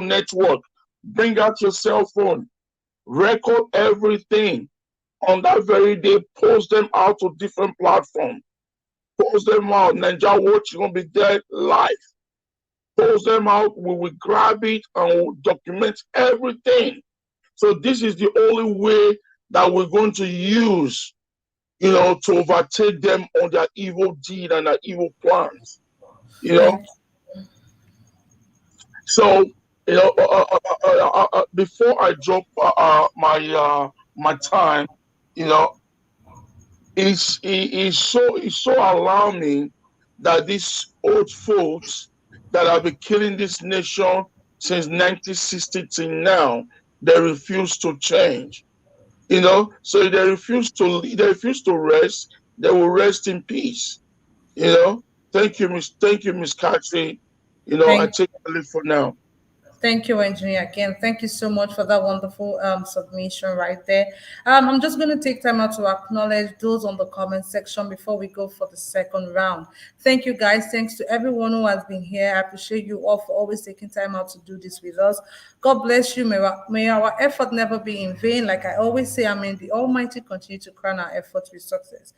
network. Bring out your cell phone. Record everything. On that very day, post them out to different platforms. Post them out. Ninja Watch is going to be there live. Post them out. We will grab it and we'll document everything. So this is the only way that we're going to use, to overtake them on their evil deed and their evil plans. So, before I drop my time, it's so alarming that these old folks that have been killing this nation since 1960 till now, they refuse to change. So they refuse to rest, they will rest in peace. Thank you, Miss Katri. I take the lead for now. Thank you, engineer. Again, thank you so much for that wonderful submission right there. I'm just going to take time out to acknowledge those on the comment section before we go for the second round. Thank you, guys. Thanks to everyone who has been here. I appreciate you all for always taking time out to do this with us. God bless you. May our effort never be in vain. Like I always say, the Almighty continue to crown our efforts with success.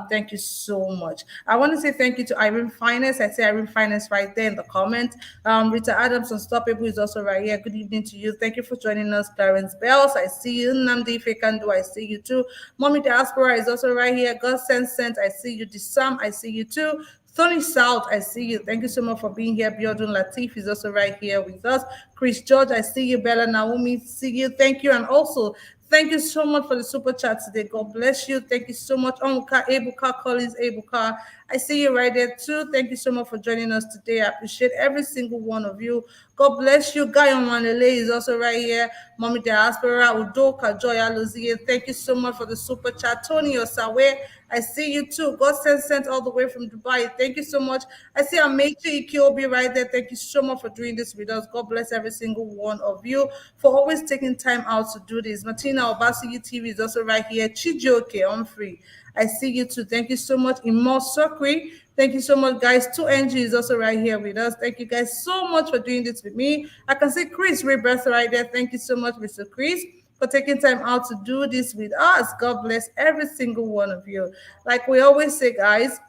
Thank you so much. I want to say thank you to Irene Finance. I say Irene Finance right there in the comment. Rita Adams Unstoppable is also right here. Good evening to you. Thank you for joining us. Clarence Bells, I see you. Namdi Fekandu, I see you too. Mommy Diaspora is also right here. God Sent, I see you. Disam, I see you too. Tony South, I see you. Thank you so much for being here. Biodun Latif is also right here with us. Chris George, I see you. Bella Naomi, see you. Thank you. And also, thank you so much for the super chat today. God bless you. Thank you so much. Onwuka Ebuka, Collins Ebuka, I see you right there too. Thank you so much for joining us today. I appreciate every single one of you. God bless you. Guy on Manele is also right here. Mommy Diaspora, Udoka, Joya Luzie. Thank you so much for the super chat. Tony Osawe, I see you too. God sent all the way from Dubai. Thank you so much. I see Amechi Obi right there. Thank you so much for doing this with us. God bless every single one of you for always taking time out to do this. Martina Obasi TV is also right here. Chijioke, I'm free. I see you too. Thank you so much. Imo Sokri. Thank you so much, guys. 2NG is also right here with us. Thank you guys so much for doing this with me. I can see Chris Rebirth right there. Thank you so much, Mr. Chris, for taking time out to do this with us. God bless every single one of you. Like we always say, guys,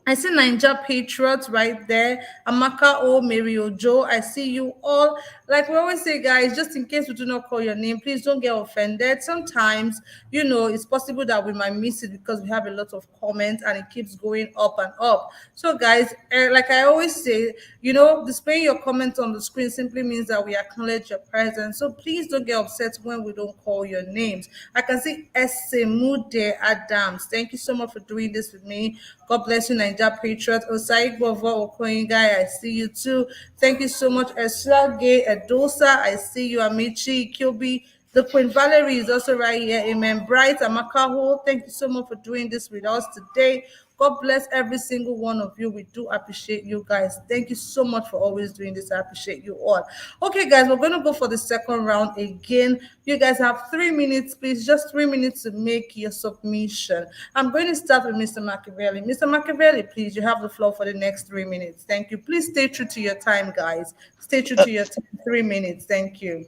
I see Ninja Patriots right there. Amaka O, Mary Ojo. I see you all. Like we always say, guys, just in case we do not call your name, please don't get offended. Sometimes, it's possible that we might miss it because we have a lot of comments and it keeps going up and up. So, guys, like I always say, displaying your comments on the screen simply means that we acknowledge your presence. So please don't get upset when we don't call your names. I can see Esemude Adams. Thank you so much for doing this with me. God bless you, Ninja Patriot. Osai Bovo Okoingai, I see you too. Thank you so much. Eslage Edosa, I see you. Amici Kilby. The Queen Valerie is also right here. Amen. Bright Amakaho, thank you so much for doing this with us today. God bless every single one of you. We do appreciate you guys. Thank you so much for always doing this. I appreciate you all. Okay, guys, we're going to go for the second round again. You guys have 3 minutes, please. Just 3 minutes to make your submission. I'm going to start with Mr. Machiavelli. Mr. Machiavelli, please, you have the floor for the next 3 minutes. Thank you. Please stay true to your time, guys. Stay true to your time. 3 minutes. Thank you.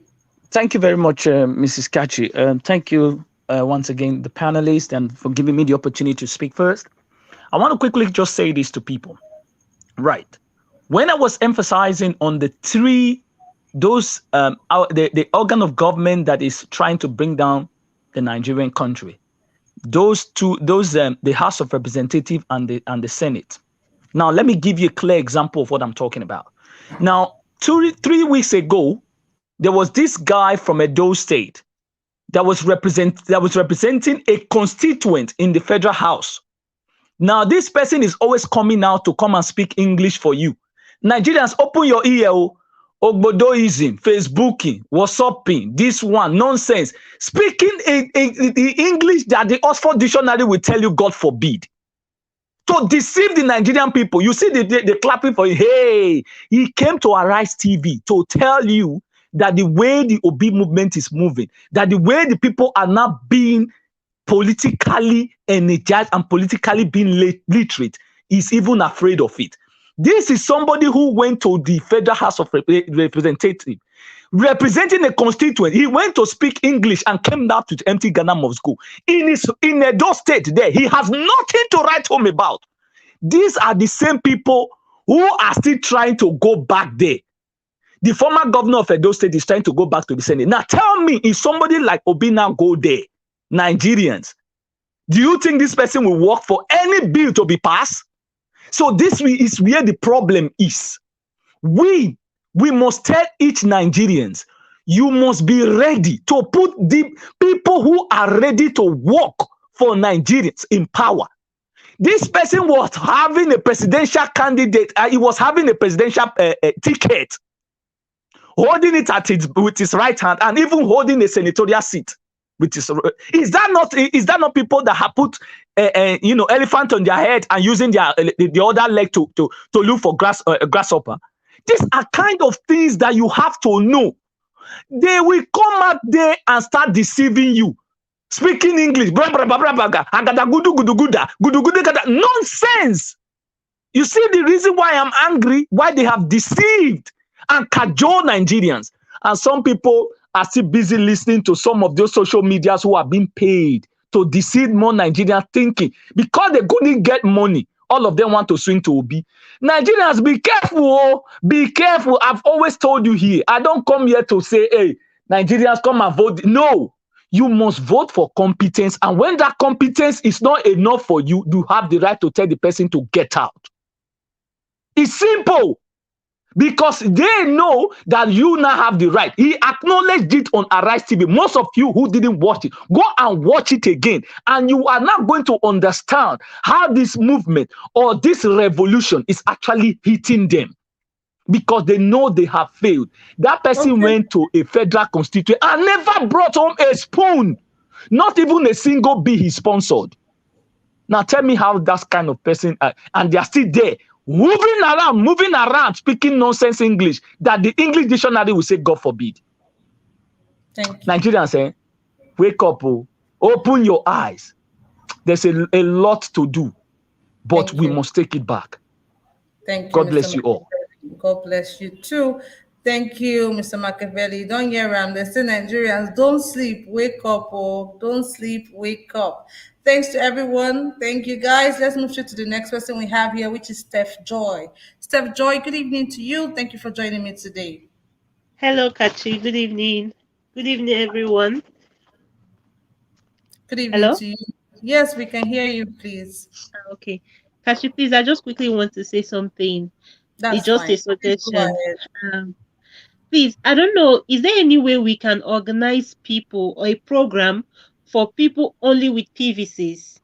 Thank you very much, Mrs. Kachi. Thank you once again, the panelists, and for giving me the opportunity to speak first. I want to quickly just say this to people. Right. When I was emphasizing on the organ of government that is trying to bring down the Nigerian country, the House of Representatives and the Senate. Now, let me give you a clear example of what I'm talking about. Now, 3 weeks ago, there was this guy from Edo State that was representing a constituent in the federal house. Now, this person is always coming out to come and speak English for you. Nigerians, open your ear. Ogbodoism, Facebooking, WhatsApping, this one, nonsense. Speaking the English that the Oxford Dictionary will tell you, God forbid. To deceive the Nigerian people. You see the clapping for you. Hey, he came to Arise TV to tell you that the way the Obi movement is moving, that the way the people are now being politically energized and politically being literate, is even afraid of it. This is somebody who went to the Federal House of Representatives, representing a constituent. He went to speak English and came down to empty Ghana must go. In Edo State there, he has nothing to write home about. These are the same people who are still trying to go back there. The former governor of Edo State is trying to go back to the Senate. Now tell me, if somebody like Obi now go there, Nigerians, do you think this person will work for any bill to be passed? So this is where the problem is. We must tell each Nigerians, you must be ready to put the people who are ready to work for Nigerians in power. This person was having a presidential candidate. He was having a presidential ticket, holding it with his right hand, and even holding a senatorial seat. Is that not people that have put elephant on their head and using the other leg to look for grasshopper? These are kind of things that you have to know. They will come out there and start deceiving you. Speaking English, nonsense. You see the reason why I'm angry, why they have deceived and cajoled Nigerians. And some people are still busy listening to some of those social medias who are being paid to deceive more Nigerians, thinking because they couldn't get money, all of them want to swing to Obi. Nigerians, be careful, oh, be careful. I've always told you here, I don't come here to say, hey, Nigerians, come and vote. No. You must vote for competence. And when that competence is not enough for you, you have the right to tell the person to get out. It's simple. Because they know that you now have the right. He acknowledged it on Arise TV. Most of you who didn't watch it, go and watch it again. And you are not going to understand how this movement or this revolution is actually hitting them. Because they know they have failed. That person went to a federal constituent and never brought home a spoon. Not even a single bill he sponsored. Now tell me how that kind of person, and they are still there, moving around, speaking nonsense English, that the English dictionary will say, God forbid. Thank you. Nigerians, wake up, open your eyes. There's a lot to do, but we must take it back. Thank you. God bless you all. God bless you too. Thank you, Mr. Machiavelli. Don't get around. They say Nigerians, don't sleep, wake up, oh, don't sleep, wake up. Thanks to everyone. Thank you, guys. Let's move to the next person we have here, which is Steph Joy. Steph Joy, good evening to you. Thank you for joining me today. Hello, Kachi. Good evening. Good evening, everyone. Good evening to you. Yes, we can hear you, please. Okay. Kachi, please, I just quickly want to say something. It's just a suggestion. Please, I don't know, is there any way we can organize people or a program for people only with PVCs?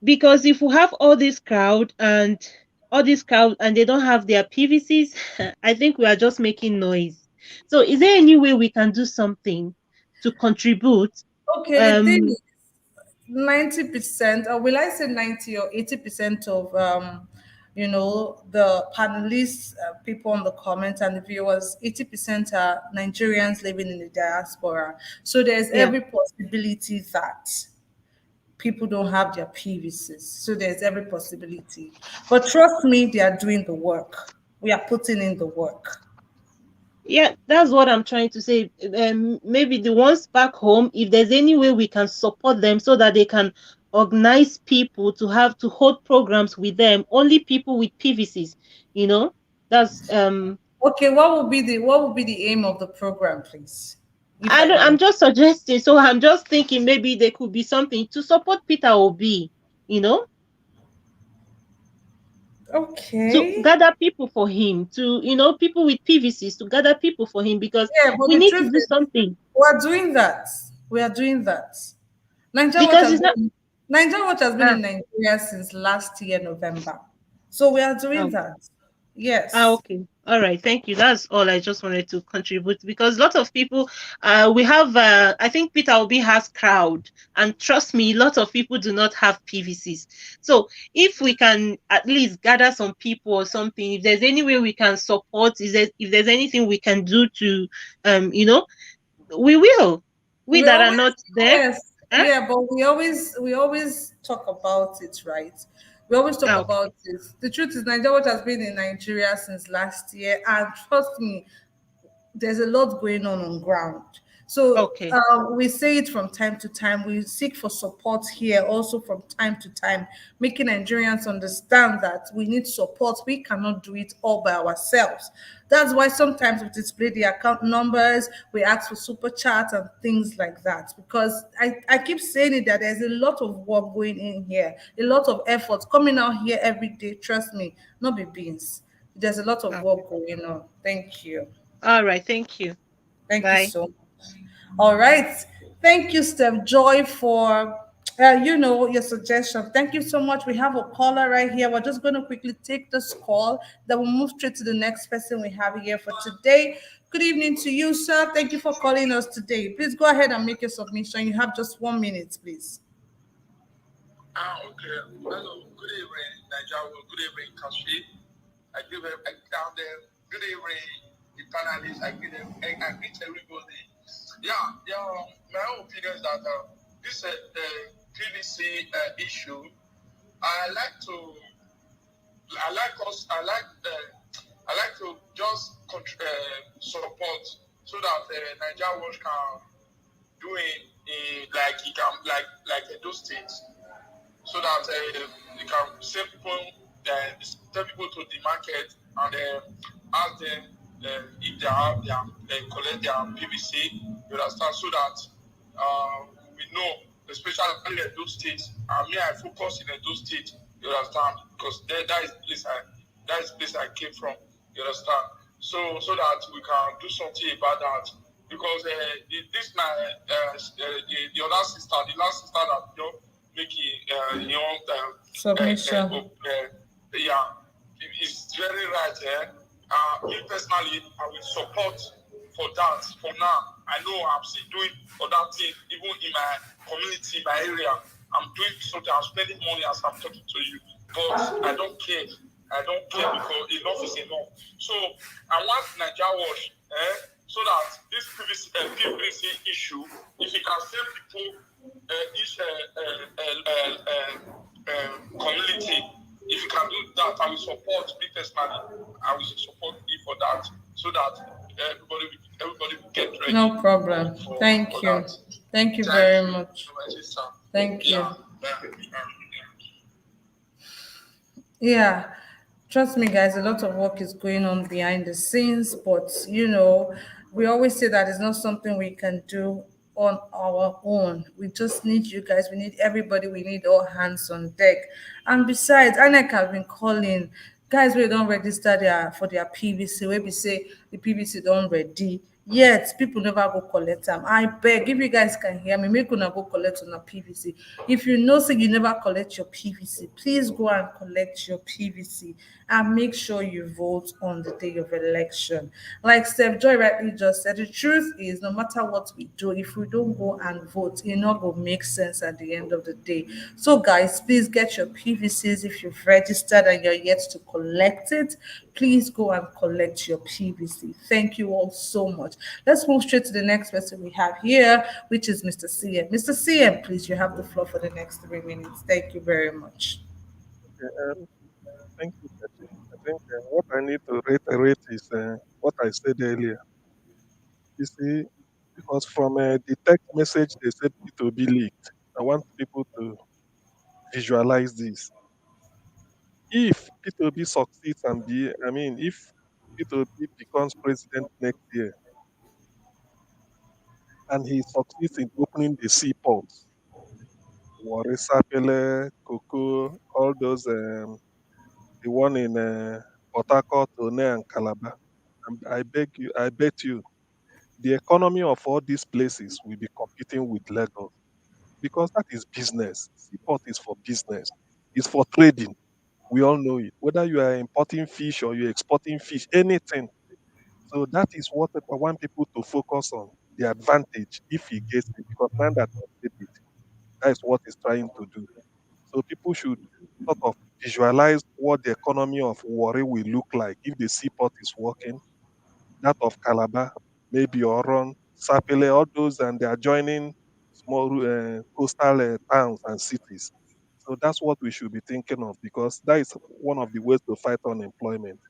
Because if we have all this crowd and they don't have their PVCs, I think we are just making noise. So is there any way we can do something to contribute? Okay, the thing is 90%, or will I say 90 or 80% of the panelists, people on the comments and the viewers, 80% are Nigerians living in the diaspora. So there's every possibility that people don't have their PVCs. So there's every possibility. But trust me, they are doing the work. We are putting in the work. Yeah, that's what I'm trying to say. Maybe the ones back home, if there's any way we can support them so that they can organize people to hold programs with them, only people with PVCs, that's okay. What would be the aim of the program, please? I'm just suggesting. So I'm just thinking maybe there could be something to support Peter Obi, Okay. To gather people for him, to people with PVCs, to gather people for him, because we need to do something. We're doing that. Nigeria Watch has been in Nigeria since last year, November. So we are doing that. Yes. Okay. All right. Thank you. That's all I just wanted to contribute, because lots of people, we have, I think Peter Obi has crowd, and trust me, lots of people do not have PVCs. So if we can at least gather some people or something, if there's any way we can support, if there's anything we can do to, we will. We that are not there. Yes. Yeah, but we always talk about it, right? We always talk Ah, okay. about this. The truth is, Nigeria Watch has been in Nigeria since last year, and trust me, there's a lot going on ground. So Okay. we say it from time to time. We seek for support here also from time to time, making Nigerians understand that we need support. We cannot do it all by ourselves. That's why sometimes we display the account numbers, we ask for super chats and things like that. Because I keep saying it that there's a lot of work going in here, a lot of effort coming out here every day. Trust me, not be beans. There's a lot of Okay. work going on. Thank you. All right. Thank you. Thank you Bye. so much. All right. Thank you, Steph Joy, for your suggestion. Thank you so much. We have a caller right here. We're just going to quickly take this call. Then we'll move straight to the next person we have here for today. Good evening to you, sir. Thank you for calling us today. Please go ahead and make your submission. You have just 1 minute, please. Okay. Hello. Good evening, Nigeria. Good evening, Kashi. I give them, I tell them, good evening, the panelists. I give them, I greet everybody. My own opinion is that this PVC issue, I like to, I like us, I like to just support so that Nigeria Watch can do it like he can like those states, so that they can send people to the market and ask them if they have their collect their PVC. You understand? So that we know, especially in those states. I focus in those states. You understand? Because that is the place I came from. You understand? So that we can do something about that. Because this my the other sister, the last sister that making Submission. yeah, it's very right. Me personally, I will support for that. For now, I know I'm still doing other things, even in my community, my area. I'm doing something. I'm spending money as I'm talking to you, but I don't care. I don't care because enough is enough. So I want Nigeria Watch, so that this PVC issue, if it can save people, each community, if you can do that, I will support me personally. I will support you for that, so that everybody will get ready. No problem. Thank you. That. Thank you very Thank you, much. my sister. Thank you. Yeah. Yeah, trust me, guys, a lot of work is going on behind the scenes, but we always say that it's not something we can do on our own. We just need you guys, we need everybody, we need all hands on deck. And besides, INEC have been calling guys we don't register for their PVC, where we say the PVC don't ready. Yet people never go collect them. I beg, if you guys can hear me, make una go collect on a PVC. If you know say you never collect your PVC, please go and collect your PVC and make sure you vote on the day of election. Like Steph Joy rightly just said, the truth is no matter what we do, if we don't go and vote, it not go make sense at the end of the day. So guys, please get your PVCs. If you've registered and you're yet to collect it, please go and collect your PVC. Thank you all so much. Let's move straight to the next person we have here, which is Mr. CM. Mr. CM, please, you have the floor for the next 3 minutes. Thank you very much. Okay, thank you, Betty. I think what I need to reiterate is what I said earlier. You see, because from the text message they said it will be leaked. I want people to visualize this. If P2B succeeds and if P2B becomes president next year and he succeeds in opening the seaports, Warri Sapele, Cocoa, all those, the one in Port Harcourt, One, and Calabar, and I bet you, the economy of all these places will be competing with Lagos because that is business. Seaport is for business. It's for trading. We all know it. Whether you are importing fish or you're exporting fish, anything. So that is what I want people to focus on, the advantage if he gets it, because now that he did it, that is what he's trying to do. So people should sort of visualize what the economy of Warri will look like if the seaport is working, that of Calabar, maybe Oron, Sapele, all those and the adjoining small coastal towns and cities. So that's what we should be thinking of, because that is one of the ways to fight unemployment.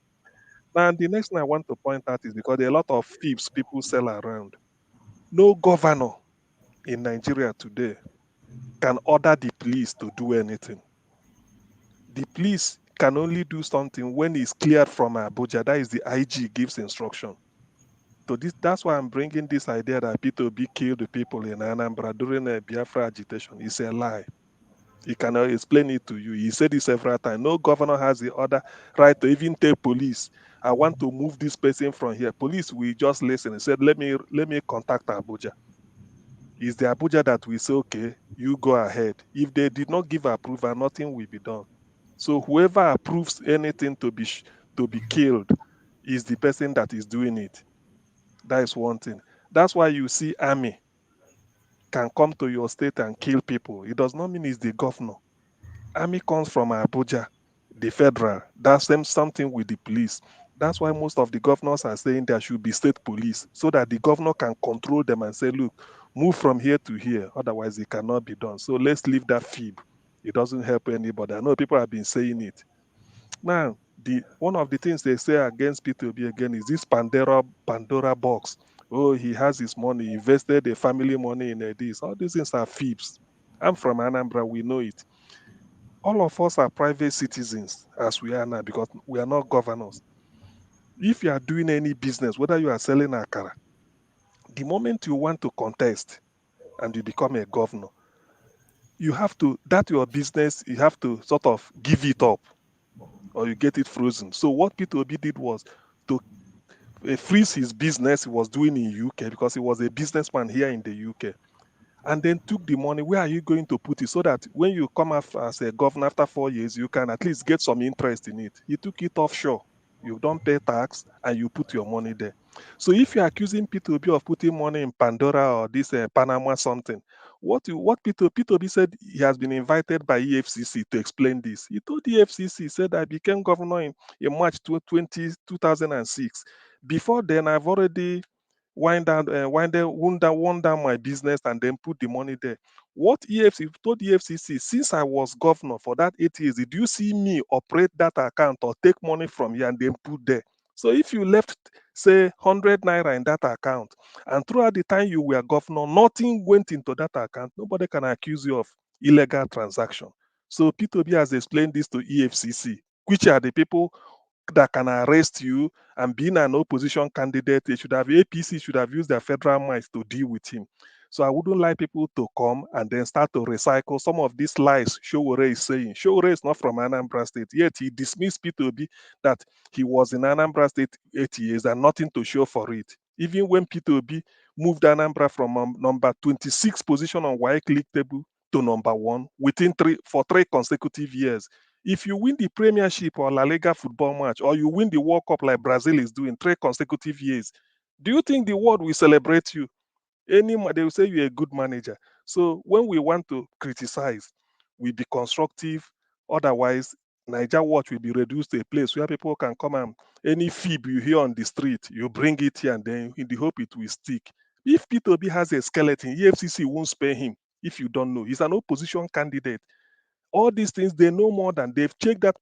Now, the next thing I want to point out is because there are a lot of fibs people sell around. No governor in Nigeria today can order the police to do anything. The police can only do something when it's cleared from Abuja. That is, the IG gives instruction. So that's why I'm bringing this idea that P2B killed the people in Anambra during a Biafra agitation. It's a lie. He cannot explain it to you. He said it several times. No governor has the other right to even tell police, I want to move this person from here. Police will just listen and said, let me contact Abuja. It's the Abuja that will say, okay, you go ahead. If they did not give approval, nothing will be done. So whoever approves anything to be killed is the person that is doing it. That is one thing. That's why you see army can come to your state and kill people. It does not mean it's the governor. Army comes from Abuja, the federal. That's something with the police. That's why most of the governors are saying there should be state police, so that the governor can control them and say, look, move from here to here. Otherwise, it cannot be done. So let's leave that fib. It doesn't help anybody. I know people have been saying it. Now, one of the things they say against P2B again is this Pandora box. Oh, he has his money, invested the family money in this. All these things are fibs. I'm from Anambra, we know it. All of us are private citizens as we are now, because we are not governors. If you are doing any business, whether you are selling akara, the moment you want to contest and you become a governor, you have to, that your business, you have to sort of give it up or you get it frozen. So what P2B did was to freeze his business he was doing in UK, because he was a businessman here in the UK, and then took the money. Where are you going to put it, so that when you come as a governor after 4 years, you can at least get some interest in it? He took it offshore. You don't pay tax and you put your money there. So if you're accusing P2B of putting money in Pandora or this Panama something, what P2B said, he has been invited by EFCC to explain this. He told EFCC, said, I became governor in March 2006. Before then, I've already wound down my business and then put the money there. What EFCC told EFCC, since I was governor for that 8 years, did you see me operate that account or take money from here and then put there? So if you left, say, 100 naira in that account, and throughout the time you were governor, nothing went into that account, nobody can accuse you of illegal transaction. So P2B has explained this to EFCC, which are the people that can arrest you. And being an opposition candidate, APC should have used their federal might to deal with him. So I wouldn't like people to come and then start to recycle some of these lies Showore is saying. Showore is not from Anambra State, yet he dismissed P2B that he was in Anambra State 8 years and nothing to show for it. Even when P2B moved Anambra from number 26 position on WAEC league table to number 1 for 3 consecutive years. If you win the Premiership or La Liga football match, or you win the World Cup like Brazil is doing 3 consecutive years, do you think the world will celebrate you? They will say you're a good manager. So when we want to criticize, we be constructive. Otherwise, Niger Watch will be reduced to a place where people can come and any fib you hear on the street, you bring it here and then in the hope it will stick. If P2B has a skeleton, EFCC won't spare him. If you don't know, he's an opposition candidate. All these things, they know more than they've checked that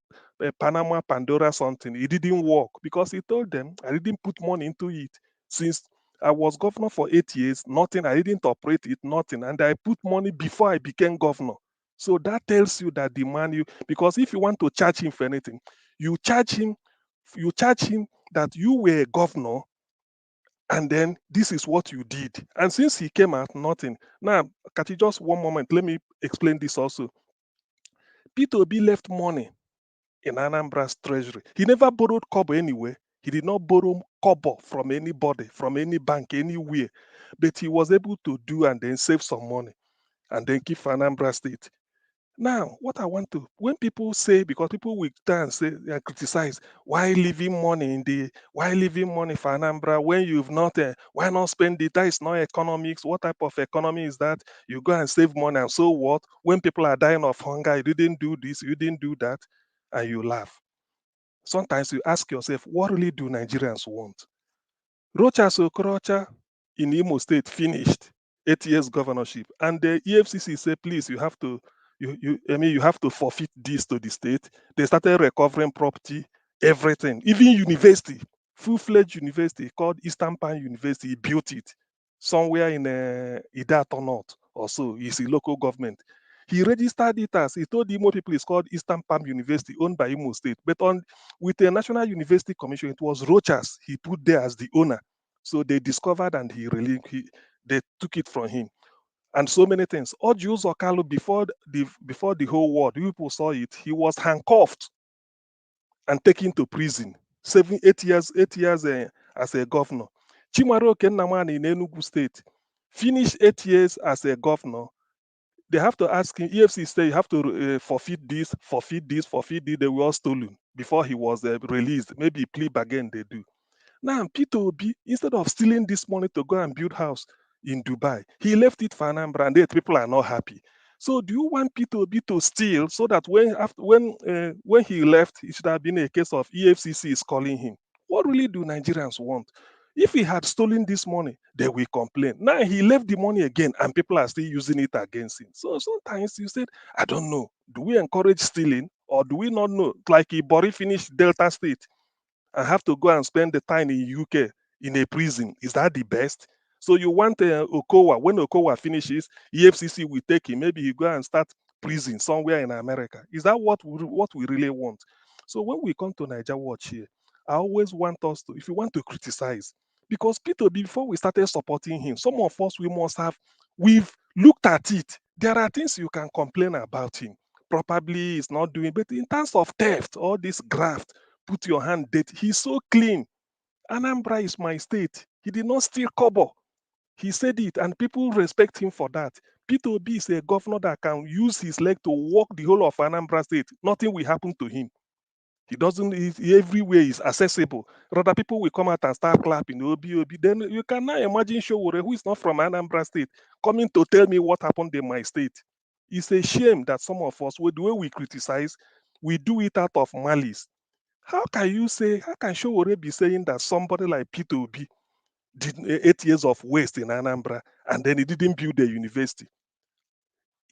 Panama, Pandora something. It didn't work because he told them, I didn't put money into it. Since I was governor for 8 years, nothing, I didn't operate it, nothing. And I put money before I became governor. So that tells you that the man because if you want to charge him for anything, you charge him that you were a governor and then this is what you did. And since he came out, nothing. Now, Kati, just one moment, let me explain this also. P2B left money in Anambra's treasury. He never borrowed kobo anywhere. He did not borrow kobo from anybody, from any bank, anywhere. But he was able to do and then save some money and then keep Anambra State. Now, what I want to, when people say, because people will try and say and criticize, why leaving money for Anambra when you've not, why not spend it? That is not economics. What type of economy is that? You go and save money, and so what? When people are dying of hunger, you didn't do this, you didn't do that, and you laugh. Sometimes you ask yourself, what really do Nigerians want? Rochas Okorocha in Imo State finished 8 years governorship, and the EFCC said, please, you have to you have to forfeit this to the state. They started recovering property, everything, even university, full-fledged university called Eastern Pan University. He built it somewhere in Idato North or so. It's a local government. He registered it as, he told the Imo people it's called Eastern Palm University, owned by Imo State. But with the National University Commission, it was Rochas he put there as the owner. So they discovered and they took it from him. And so many things. Ojius Okalo, before the whole world, people saw it, he was handcuffed and taken to prison. 8 years as a governor. Chimaro Kennamani in Enugu State finished 8 years as a governor. They have to ask him, EFC say you have to forfeit this, forfeit this, forfeit this. They were all stolen before he was released. Maybe plea bargain they do. Now, Peter Obi, instead of stealing this money to go and build house in Dubai, he left it for Anambra, and the people are not happy. So, do you want Peter Obi to steal so that when he left, it should have been a case of EFCC is calling him? What really do Nigerians want? If he had stolen this money, they will complain. Now he left the money again, and people are still using it against him. So sometimes you said, I don't know. Do we encourage stealing, or do we not know? Like Ibori finished Delta State and have to go and spend the time in UK in a prison. Is that the best? So you want Okowa, when Okowa finishes, EFCC will take him. Maybe he go and start prison somewhere in America. Is that what we really want? So when we come to Niger Watch here, I always want us to, if you want to criticize, because Peter, before we started supporting him, some of us, we've looked at it. There are things you can complain about him. Probably he's not doing, but in terms of theft, all this graft, put your hand dirty. He's so clean. Anambra is my state. He did not steal kobo. He said it, and people respect him for that. Peter Obi is a governor that can use his leg to walk the whole of Anambra state. Nothing will happen to him. He doesn't, everywhere is accessible. Rather, people will come out and start clapping, Obi, Obi. Then you cannot imagine Showore, who is not from Anambra state, coming to tell me what happened in my state. It's a shame that some of us, with the way we criticize, we do it out of malice. How can Showore be saying that somebody like Peter Obi did 8 years of waste in Anambra and then he didn't build a university?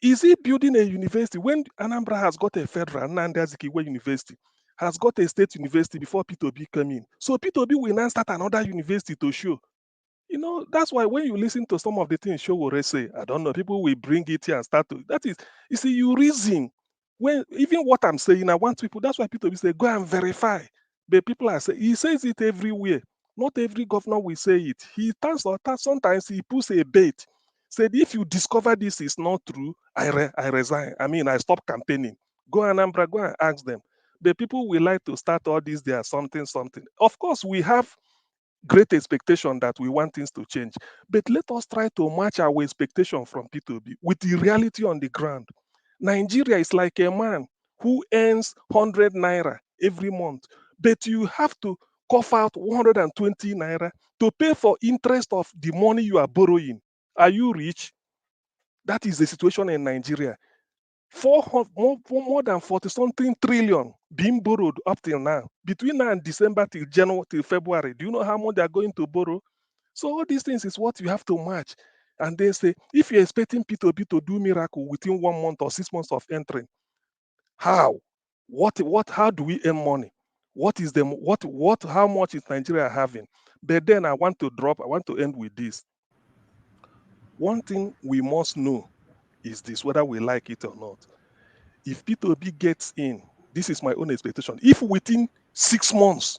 Is he building a university when Anambra has got a federal, Nnamdi Azikiwe University, has got a state university before Peter Obi came in? So Peter Obi will now start another university to show. That's why when you listen to some of the things Showore say, I don't know, people will bring it here and start to, that is, you see, you reason. When even what I'm saying, I want people, that's why people will say, go and verify. But people are saying, he says it everywhere. Not every governor will say it. Sometimes he puts a bait. Said, if you discover this is not true, I resign. I stop campaigning. Go Anambra, go and ask them. The people will like to start all this, there something. Of course, we have great expectation that we want things to change. But let us try to match our expectation from P2B with the reality on the ground. Nigeria is like a man who earns 100 naira every month, but you have to cough out 120 naira to pay for interest of the money you are borrowing. Are you rich? That is the situation in Nigeria. More than 40 something trillion being borrowed up till now. Between now and December till January till February, do you know how much they are going to borrow? So all these things is what you have to match. And they say, if you're expecting P2B to do miracle within 1 month or 6 months of entering, how? How do we earn money? How much is Nigeria having? But then I want to end with this. One thing we must know is this, whether we like it or not. If P2B gets in, this is my own expectation. If within 6 months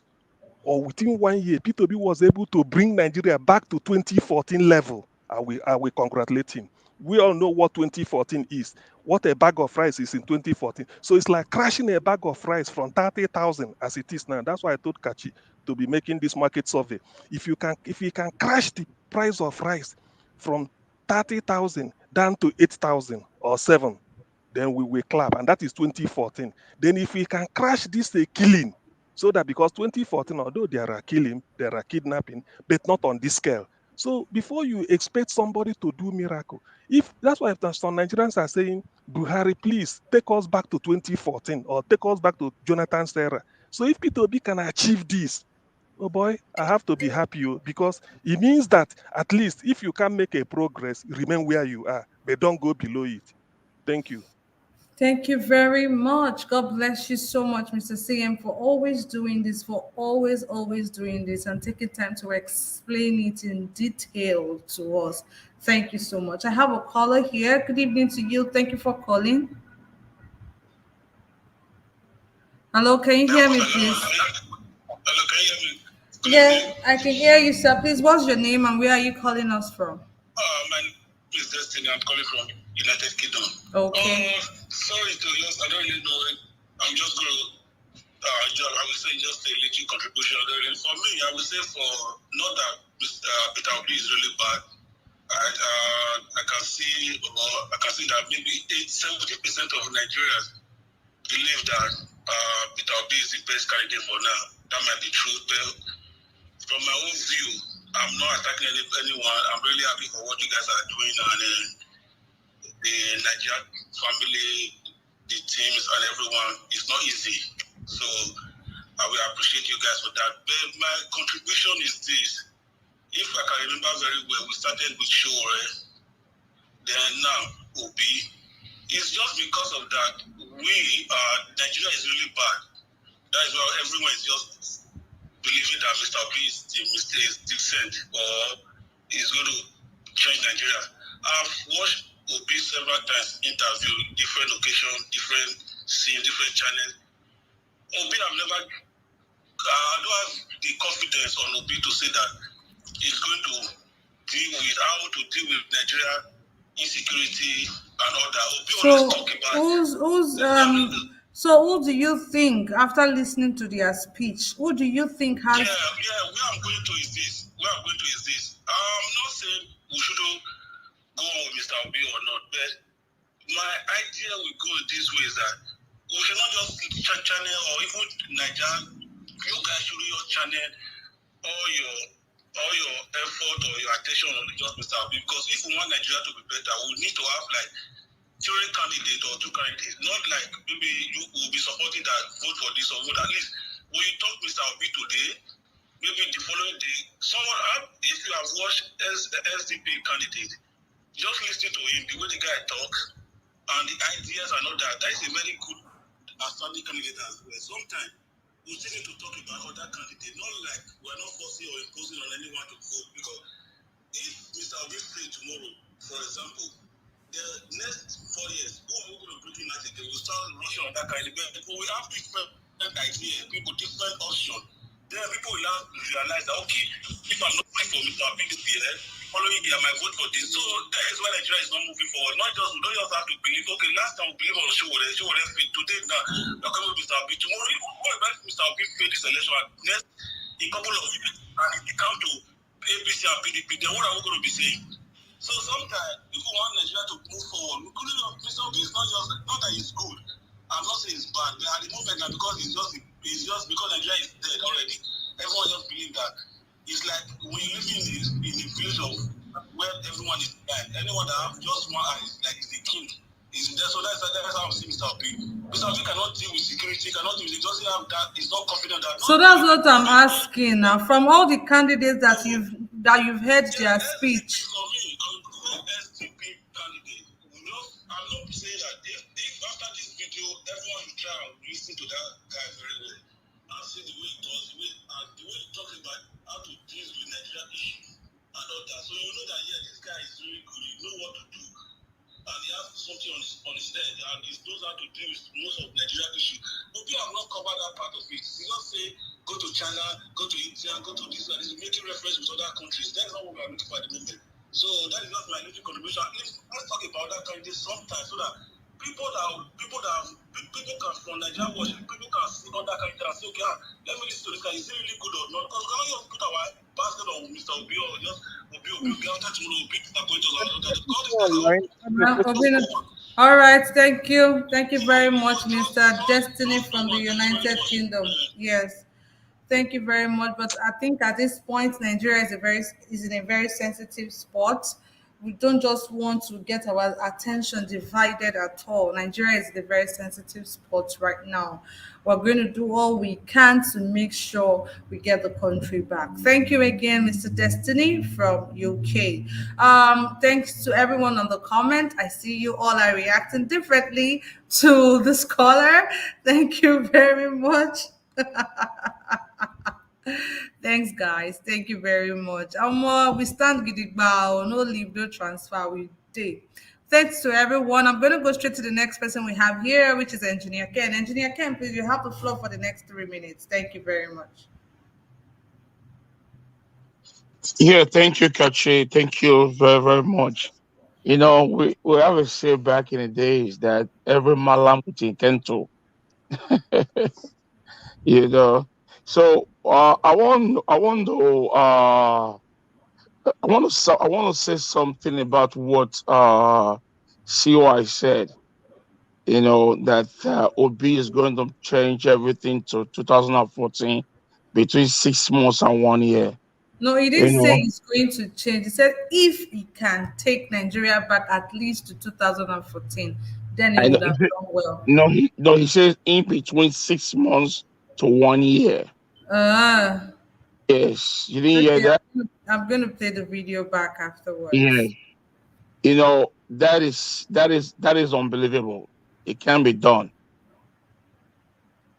or within 1 year, P2B was able to bring Nigeria back to 2014 level, I will congratulate him. We all know what 2014 is, what a bag of rice is in 2014. So it's like crashing a bag of rice from 30,000 as it is now. That's why I told Kachi to be making this market survey. If you can crash the price of rice from 30,000 down to 8,000 or 7, then we will clap. And that is 2014. Then if we can crash this killing, so that because 2014, although there are killing, there are kidnapping, but not on this scale. So before you expect somebody to do miracle, if that's why some Nigerians are saying, Buhari, please take us back to 2014 or take us back to Jonathan's era. So if P2B can achieve this, oh boy, I have to be happy because it means that at least if you can make a progress, remain where you are, but don't go below it. Thank you. Thank you very much. God bless you so much, Mr. CM, for always doing this, for always doing this and taking time to explain it in detail to us. Thank you so much. I have a caller here. Good evening to you. Thank you for calling. Hello, can you hear me, please? Hello, can you hear me? Yeah, I can hear you, sir. Please, what's your name and where are you calling us from? My name is Destiny. I'm calling from United Kingdom. Okay. Sorry to just, I don't really know it. I'm just going to, I would say just a little contribution. For me, I would say not that Peter Obi is really bad. I can see that maybe 70% of Nigerians believe that Peter Obi is the best candidate for now. That might be true, but from my own view, I'm not attacking anyone. I'm really happy for what you guys are doing, and the Nigerian family, the teams, and everyone. It's not easy, so I will appreciate you guys for that. But my contribution is this: if I can remember very well, we started with Shore, then now Obi. It's just because of that Nigeria is really bad. That is why everyone is just believing that Mr. Obi is decent or is going to change Nigeria. I've watched Obi several times interview, different occasions, different scenes, different channels. Obi, I don't have the confidence on Obi to say that he's going to deal with how to deal with Nigeria insecurity and all that. Obi always talk about So who do you think, after listening to their speech, who do you think has... where I'm going to is this. I'm not saying we should go on with Mr. Obi or not, but my idea will go this way is that we should not just channel, or even Nigeria, you guys should just channel all your effort or your attention on just Mr. Obi, because if we want Nigeria to be better, we need to have like three candidates or two candidates, not like maybe you will be supporting that vote for this or vote. At least when you talk Mr. Obi today, maybe the following day, if you have watched the SDP candidate, just listen to him, the way the guy talks and the ideas and all that. That is a very good outstanding candidate as well. Sometimes we still need to talk about other candidates, not like we're not forcing or imposing on anyone to vote, because if Mr. Obi free tomorrow, for example, the next 4 years, who are we going to bring in that again? We'll start rushing on that kind of event. But we have different ideas, people, different options. Then people will now realize that, okay, if I'm not fighting for Mr. Obi this year, following year, I might vote for this. So that is why Nigeria is not moving forward. We don't just have to believe, okay, last time we believe on Showore fit. Today, now, we're coming with Mr. Obi. Tomorrow, what about Mr. Obi fail this election? Next, in a couple of years, and if it comes to APC and PDP, then what are we going to be saying? So sometimes people want Nigeria to move forward. We couldn't have Mr. Obi is not that he's good. I'm not saying it's bad, but at the moment now, because it's just because Nigeria is dead already. Everyone just believes that it's like we living in the village of where everyone is dead. Anyone that have just one eye is like the king. So that's how I'm seeing Mr. Obi. Mr. Obi cannot deal with security, cannot deal with it. Doesn't have that. He's not confident that. So that's what I'm asking now. From all the candidates that you've heard their speech. SDP candidate. I'm not saying that if after this video, everyone will try and listen to that guy very well and see the way he does, the way he talks about how to deal with Nigeria issues and all that. So you know that this guy is really good. You know what to do, and he has something on his head, and he knows how to deal with most of Nigeria issues. But we have not covered that part of it. He just say go to China, go to India, go to this and this, making reference with other countries. That's not what we are looking for at the moment. So that is not my little contribution. Let's talk about that kind of sometimes, so that people can from Nigeria watch, people can see on that kind and say, okay, let me listen to this guy. Is he really good or not? Because we cannot just put our basket on Mr. Obi or just Obi. After tomorrow, Obi disappoint us and all that. All right, thank you very much, Mr. Destiny from the United Kingdom. Yes. Thank you very much. But I think at this point, Nigeria is in a very sensitive spot. we don't just want to get our attention divided at all. Nigeria is the very sensitive spot right now. We're going to do all we can to make sure we get the country back. Thank you again, Mr. Destiny from UK. Thanks to everyone on the comment. I see you all are reacting differently to the scholar. Thank you very much. Thanks, guys. Thank you very much. We stand gidigba. No leave, no transfer. We do. Thanks to everyone. I'm going to go straight to the next person we have here, which is Engineer Ken. Engineer Ken, please, you have the floor for the next 3 minutes. Thank you very much. Yeah, thank you, Kachi. Thank you very, very much. You know, we have a say back in the days that every malam with intent to, you know. So I want to say something about what COI said. You know that Obi is going to change everything to 2014 between 6 months and 1 year. No, he You didn't say know, he's going to change. He said if he can take Nigeria back at least to 2014, then he I know. would have done well. No, he says in between 6 months to 1 year. Uh, Yes, you didn't hear okay, that? I'm gonna play the video back Yeah. afterwards. You know, that is unbelievable. It can be done.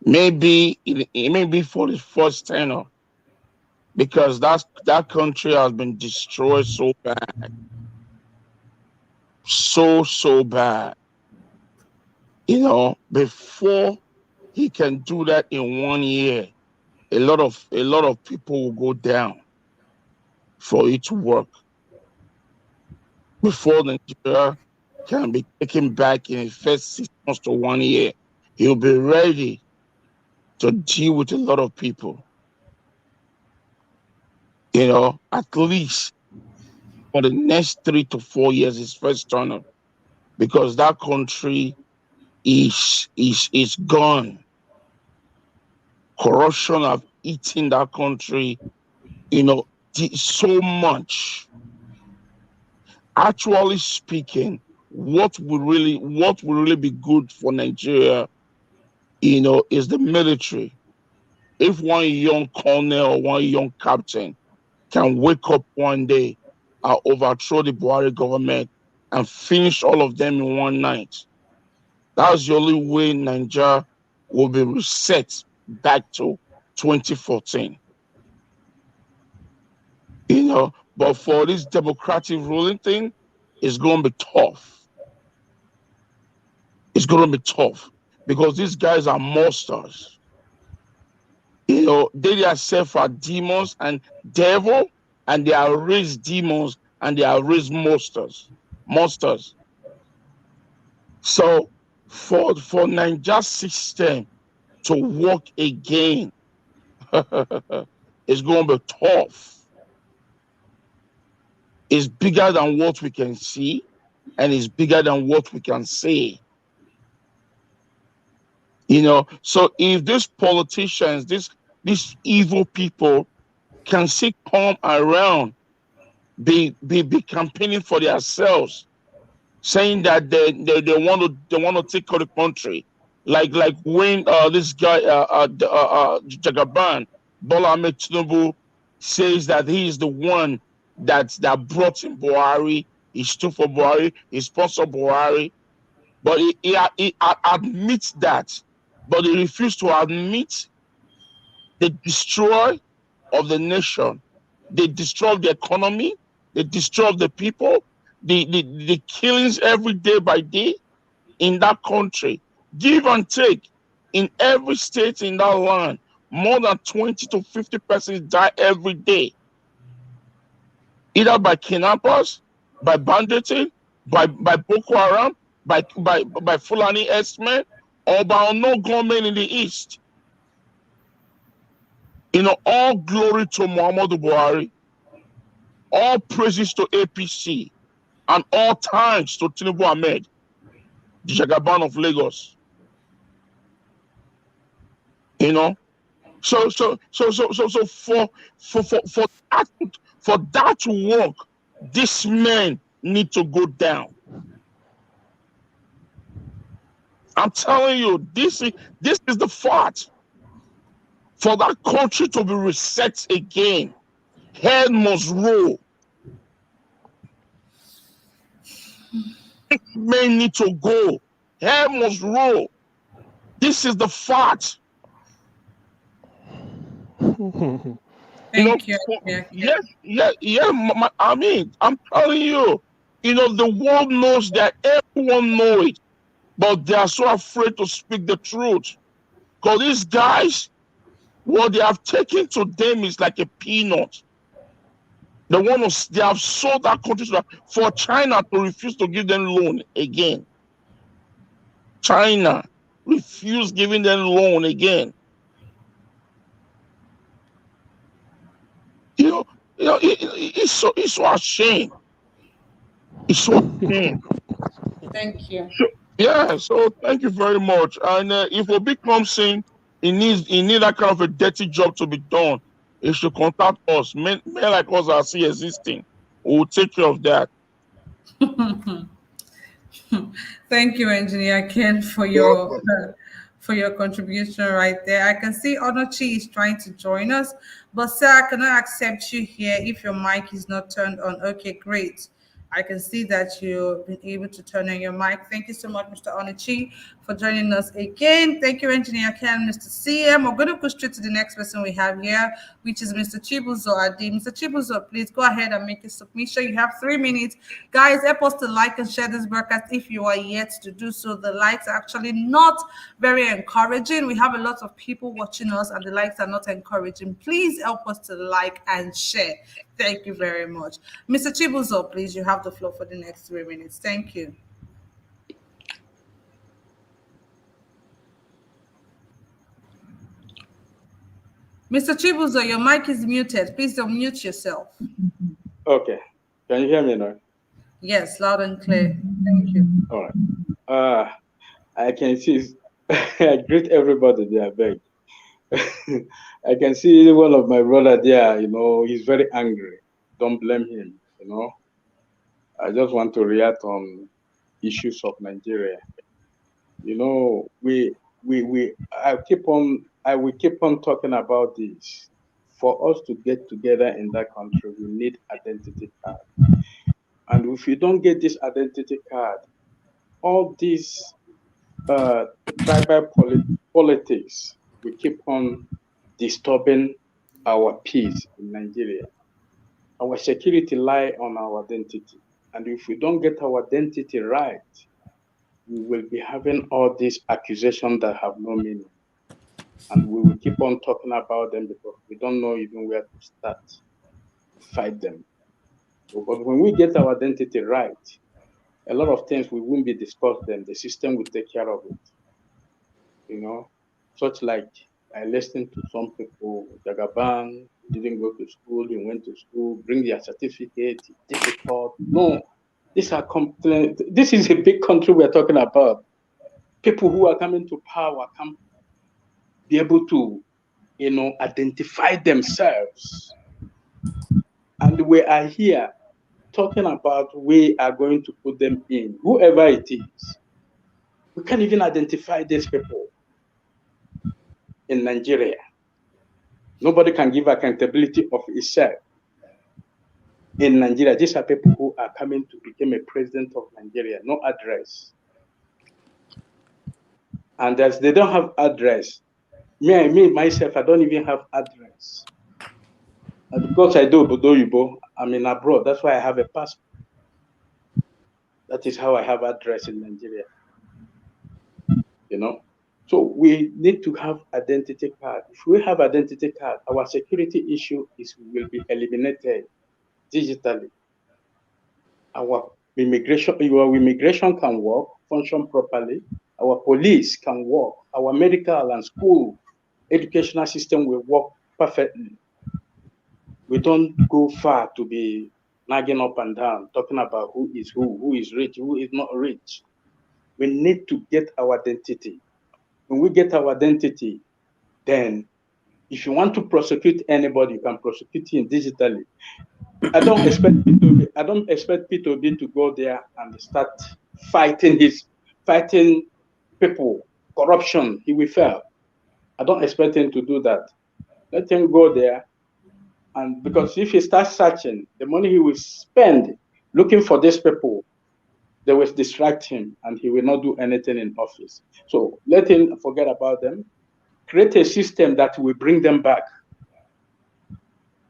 Maybe it may be for the first tenor because that country has been destroyed so bad. So bad. You know, before he can do that in 1 year, a lot of people will go down for it to work. Before Nigeria can be taken back in the first 6 months to 1 year, he'll be ready to deal with a lot of people. You know, at least for the next 3 to 4 years, his first turn, because that country is gone. Corruption have eaten that country, you know, so much. Actually speaking, what will really be good for Nigeria, you know, is the military. If one young colonel or one young captain can wake up one day and overthrow the Buhari government and finish all of them in one night, that's the only way Nigeria will be reset back to 2014. You know, but for this democratic ruling thing, it's going to be tough. It's going to be tough because these guys are monsters. You know, they themselves are demons and devil, and they are raised demons and they are raised monsters. Monsters. So for Niger system to work again, it's going to be tough. It's bigger than what we can see, and it's bigger than what we can say. You know, so if these politicians, these evil people can still come around, be campaigning for themselves, saying that they want to take over the country, like when this guy Jagaban Bola Ahmed Tinubu says that he is the one that brought in Buhari, he stood for Buhari, he sponsored Buhari, but he admits that, but he refused to admit the destroy of the nation, they destroy the economy, they destroy the people, the killings every day by day in that country. Give and take in every state in that land, more than 20 to 50 persons die every day, either by kidnappers, by banditry, by Boko Haram, by Fulani herdsmen, or by unknown government in the east. You know, all glory to Muhammadu Buhari, all praises to APC, and all thanks to Tinubu Ahmed, the Jagaban of Lagos. You know, so for that to work, this man need to go down. I'm telling you, this is the fight for that country to be reset again. Head must roll. Men need to go. Head must roll. This is the fight. Thank you. I mean, I'm telling you, the world knows that, everyone knows it, but they are so afraid to speak the truth. Because these guys, what they have taken to them is like a peanut. They have sold that country for China to refuse to give them loan again. China refused giving them loan again. It's so ashamed. It's so ashamed. Thank you. So thank you very much. And if Obi comes in, he needs that kind of a dirty job to be done. He should contact us. Men like us are still existing. We'll take care of that. Thank you, Engineer Ken, for your contribution right there. I can see Onochi is trying to join us, but sir, I cannot accept you here if your mic is not turned on. Okay, great. I can see that you've been able to turn on your mic. Thank you so much, Mr. Onochi, for joining us again. Thank you, Engineer Ken, Mr. CM. We're going to go straight to the next person we have here, which is Mr. Chibuzo Adi. Mr. Chibuzo, please go ahead and make a submission. You have 3 minutes. Guys, help us to like and share this broadcast if you are yet to do so. The likes are actually not very encouraging. We have a lot of people watching us and the likes are not encouraging. Please help us to like and share. Thank you very much. Mr. Chibuzo, please, you have the floor for the next 3 minutes. Thank you. Mr. Chibuzo, your mic is muted. Please unmute yourself. Okay. Can you hear me now? Yes, loud and clear. Thank you. All right. I can see, I greet everybody there, beg. I can see one of my brother there, he's very angry. Don't blame him, I just want to react on issues of Nigeria. I will keep on talking about this. For us to get together in that country, we need identity card. And if you don't get this identity card, all these tribal politics will keep on disturbing our peace in Nigeria. Our security lies on our identity. And if we don't get our identity right, we will be having all these accusations that have no meaning. And we will keep on talking about them because we don't know even where to start to fight them. But when we get our identity right, a lot of things we won't be discussed then. The system will take care of it. Such like I listened to some people, Jagaban, didn't go to school, he went to school, bring their certificate, difficult. No, this is a big country we're talking about. People who are coming to power can be able to, identify themselves. And we are here talking about we are going to put them in, whoever it is. We can't even identify these people in Nigeria. Nobody can give accountability of itself. In Nigeria, these are people who are coming to become a president of Nigeria, no address. And as they don't have address, me myself, I don't even have address. And because I do Obodo, I'm in abroad. That's why I have a passport. That is how I have address in Nigeria. So we need to have identity card. If we have identity card, our security issue will be eliminated digitally. Our immigration can work, function properly. Our police can work. Our medical and school educational system will work perfectly. We don't go far to be nagging up and down, talking about who is rich, who is not rich. We need to get our identity. When we get our identity, then if you want to prosecute anybody, you can prosecute him digitally. I don't expect P2B to go there and start fighting people, corruption. He will fail. I don't expect him to do that. Let him go there, and because if he starts searching, the money he will spend looking for these people, they will distract him, and he will not do anything in office. So let him forget about them. Create a system that will bring them back.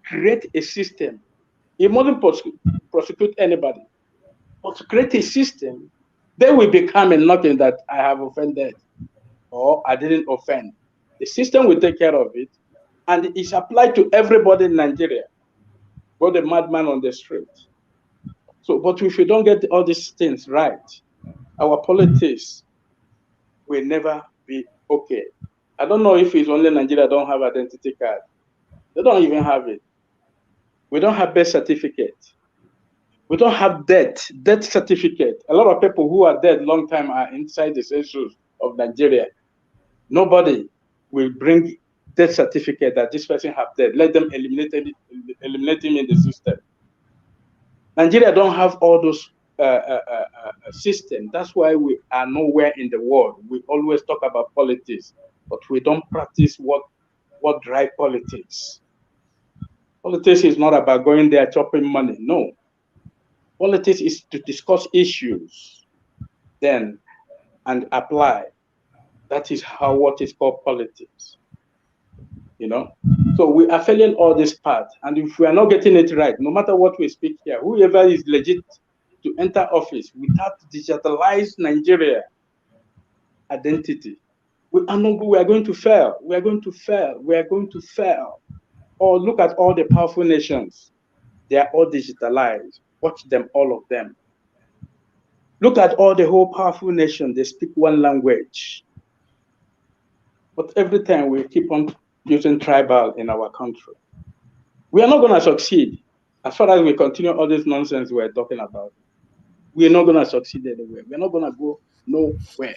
Create a system. He mustn't prosecute anybody, but to create a system, they will be coming knocking that I have offended or I didn't offend. The system will take care of it, and it's applied to everybody in Nigeria, both the madman on the street. So, but if we don't get all these things right, our politics will never be okay. I don't know if it's only Nigeria don't have identity card. They don't even have it. We don't have birth certificate. We don't have death certificate. A lot of people who are dead long time are inside the census of Nigeria. Nobody will bring death certificate that this person have dead. Let them eliminate him in the system. Nigeria don't have all those systems. That's why we are nowhere in the world. We always talk about politics, but we don't practice what drive politics. Politics is not about going there chopping money. No. Politics is to discuss issues, then, and apply. That is what is called politics. You know? So we are failing all this part. And if we are not getting it right, no matter what we speak here, whoever is legit to enter office without digitalized Nigeria identity, we are going to fail. We are going to fail. We are going to fail. Or look at all the powerful nations. They are all digitalized. Watch them, all of them. Look at all the whole powerful nation. They speak one language. But every time we keep on using tribal in our country, we are not going to succeed. As far as we continue all this nonsense we're talking about, we are not going to succeed anywhere. We're not going to go nowhere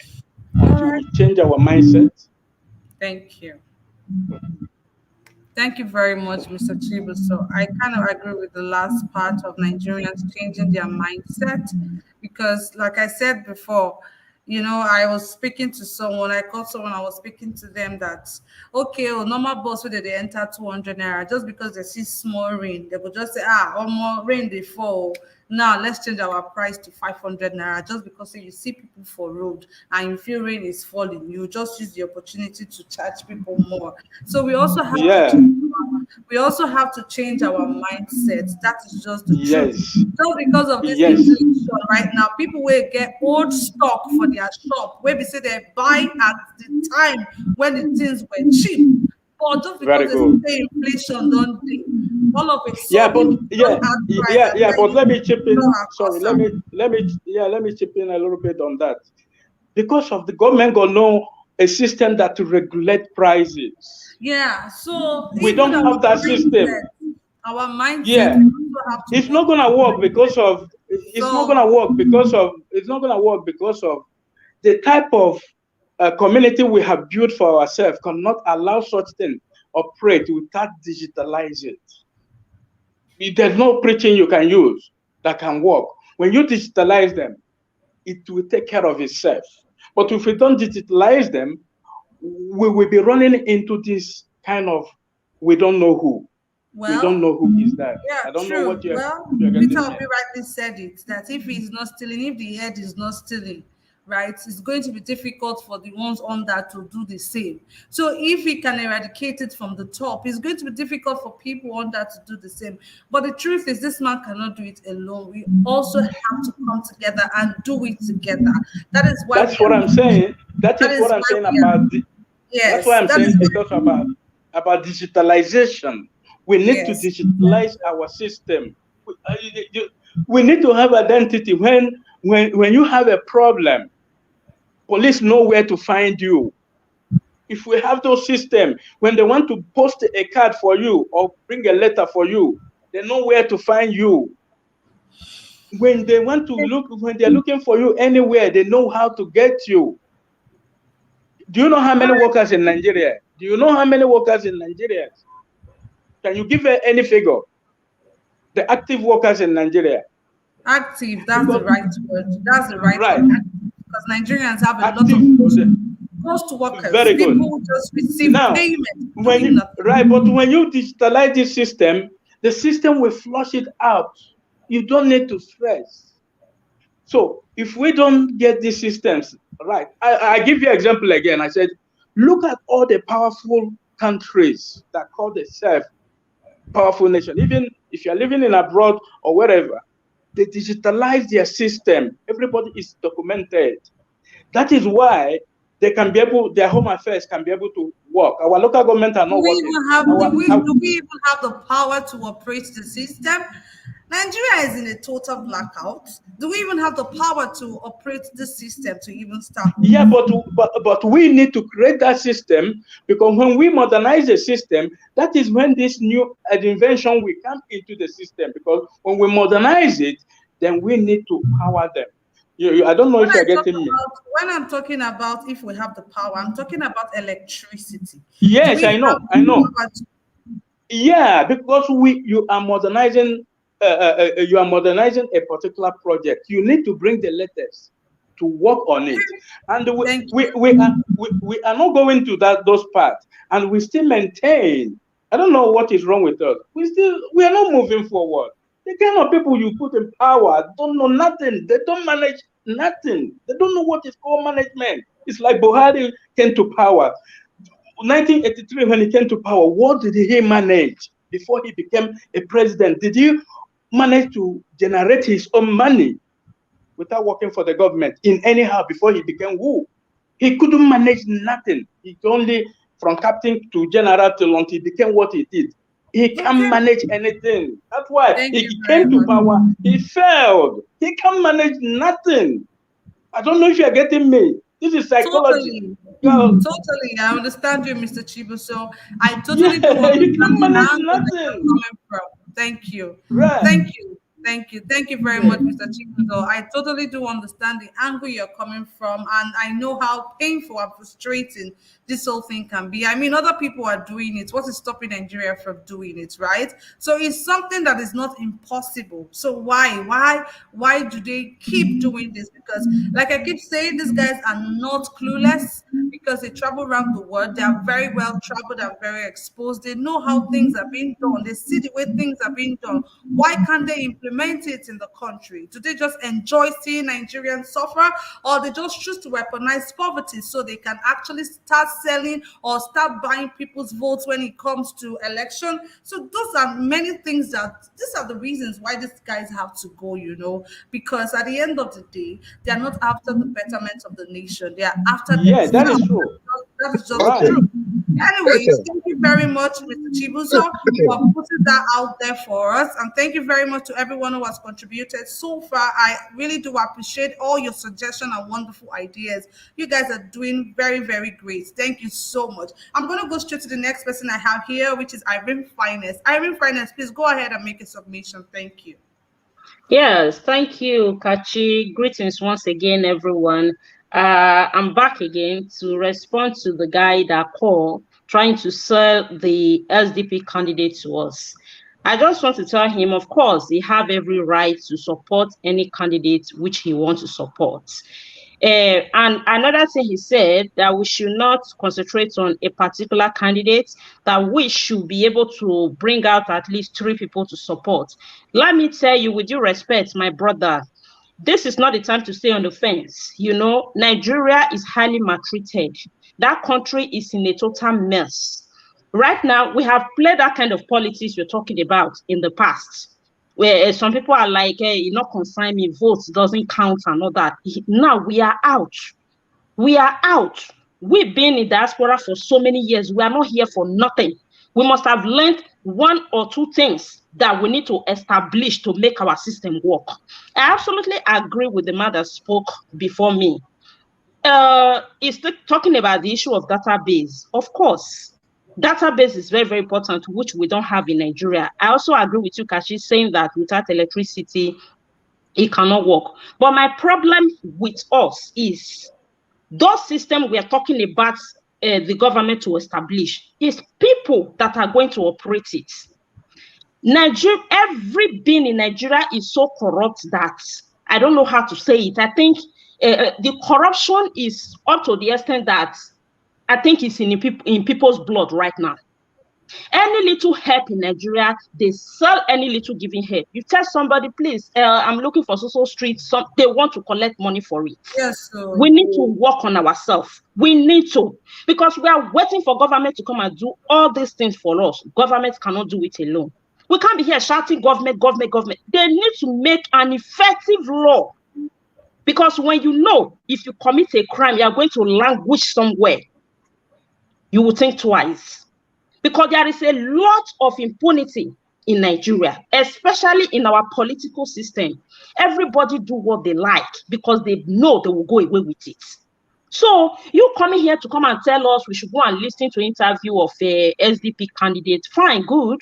until we change our mindset. Thank you. Thank you very much, Mr. Chibu. So I kind of agree with the last part of Nigerians changing their mindset because, like I said before, you know, I was speaking to someone, I called someone, I was speaking to them that, okay, normal bus where they enter 200 naira, just because they see small rain, they will just say, more rain they fall. Now let's change our price to 500 naira just because you see people for road and you feel rain is falling. You just use the opportunity to charge people more. So we also have to change our mindset. That is just the truth. So because of this inflation right now, people will get old stock for their shop where we say they buy at the time when the things were cheap. But just because the inflation don't do all of it. But let me chip in. Sorry, let me chip in a little bit on that. Because of the government got no a system that to regulate prices. Yeah, so we don't have that system. Our mindset. Yeah, it's not gonna work because of the type of community we have built for ourselves cannot allow such thing operate without digitalize it. There's no preaching you can use that can work. When you digitalize them, it will take care of itself. But if we don't digitalize them, we will be running into this kind of we don't know who. Well, we don't know who is that. Yeah, I don't true. know what you're Peter Obi rightly said it, that if he's not stealing, if the head is not stealing, right, it's going to be difficult for the ones on that to do the same. So if he can eradicate it from the top, it's going to be difficult for people on that to do the same. But the truth is, this man cannot do it alone. We also have to come together and do it together. That is why. That's what I'm saying. That is what I'm saying about. That's why I'm saying because about digitalization. We need to digitalize our system. We need to have identity. When you have a problem, police know where to find you. If we have those systems, when they want to post a card for you or bring a letter for you, they know where to find you. When they want to when they're looking for you anywhere, they know how to get you. Do you know how many workers in Nigeria? Do you know how many workers in Nigeria? Can you give any figure? the active workers in Nigeria. Active, that's the right word. That's the right word. Because Nigerians have a active, lot of ghost workers. Very good. People just receive payment. When you, but when you digitalize this system, the system will flush it out. You don't need to stress. So if we don't get these systems right, I give you an example again. I said, look at all the powerful countries that call themselves powerful nation. Even if you're living in abroad or wherever, they digitalize their system. Everybody is documented. That is why they can be able, their home affairs can be able to work. Our local government are not working. Do we even have the power to operate the system? Nigeria is in a total blackout. Do we even have the power to operate the system to even start? Yeah, but we need to create that system, because when we modernize the system, that is when this new invention will come into the system. Because when we modernize it, then we need to power them. I don't know if you're getting me. When I'm talking about if we have the power, I'm talking about electricity. Yes, I know. Yeah, because you are modernizing. You are modernizing a particular project. You need to bring the letters to work on it, and we are not going to those parts, and we still maintain. I don't know what is wrong with us. We are not moving forward. The kind of people you put in power don't know nothing. They don't manage nothing. They don't know what is called management. It's like Buhari came to power. 1983, when he came to power, what did he manage before he became a president? Did he manage to generate his own money without working for the government in anyhow before he became who? He couldn't manage nothing. He only from captain to general till until he became what he did. He can't manage anything. That's why he came to power. He failed. He can't manage nothing. I don't know if you're getting me. This is psychology. Totally. I understand you, Mr. Chibu. So I totally do understand you can't manage nothing. Thank you. Right. Thank you very much, Mr. Chibuzo. I totally do understand the angle you're coming from, and I know how painful and frustrating this whole thing can be. I mean, other people are doing it. What is stopping Nigeria from doing it, right? So it's something that is not impossible. So why do they keep doing this? Because, like I keep saying, these guys are not clueless because they travel around the world. They are very well traveled and very exposed. They know how things are being done. They see the way things are being done. Why can't they implement it in the country? Do they just enjoy seeing Nigerians suffer, or they just choose to weaponize poverty so they can actually start selling or start buying people's votes when it comes to election? So those are many things these are the reasons why these guys have to go, because at the end of the day, they are not after the betterment of the nation. They are after that is true. That is just true. Anyway, thank you very much, Mr. Chibuzo, for putting that out there for us. And thank you very much to everyone who has contributed so far. I really do appreciate all your suggestions and wonderful ideas. You guys are doing very, very great. Thank you so much. I'm going to go straight to the next person I have here, which is Irene Finance. Irene Finance, please go ahead and make a submission. Thank you. Yes, thank you, Kachi. Greetings once again, everyone. I'm back again to respond to the guy that called trying to sell the SDP candidate to us. I just want to tell him, of course, he have every right to support any candidate which he wants to support. And another thing he said, that we should not concentrate on a particular candidate, that we should be able to bring out at least 3 people to support. Let me tell you, with due respect, my brother, this is not the time to stay on the fence. Nigeria is highly maltreated. That country is in a total mess. Right now, we have played that kind of politics you're talking about in the past, where some people are like, hey, you not consign me, votes doesn't count and all that. Now we are out. We are out. We've been in diaspora for so many years. We are not here for nothing. We must have learned 1 or 2 things that we need to establish to make our system work. I absolutely agree with the man that spoke before me. Is talking about the issue of database. Of course, database is very, very important, which we don't have in Nigeria. I also agree with you, Kashi, saying that without electricity, it cannot work. But my problem with us is those systems we are talking about the government to establish is people that are going to operate it. Nigeria, every being in Nigeria is so corrupt that I don't know how to say it. I think the corruption is up to the extent that I think it's in people's blood right now. Any little help in Nigeria, they sell any little giving help. You tell somebody, please, I'm looking for social street. They want to collect money for it. Yes. So we need to work on ourselves. We need to, because we are waiting for government to come and do all these things for us. Government cannot do it alone. We can't be here shouting government, government, government. They need to make an effective law. Because when you know, if you commit a crime, you are going to languish somewhere, you will think twice. Because there is a lot of impunity in Nigeria, especially in our political system. Everybody do what they like because they know they will go away with it. So you coming here to come and tell us we should go and listen to interview of a SDP candidate, fine, good.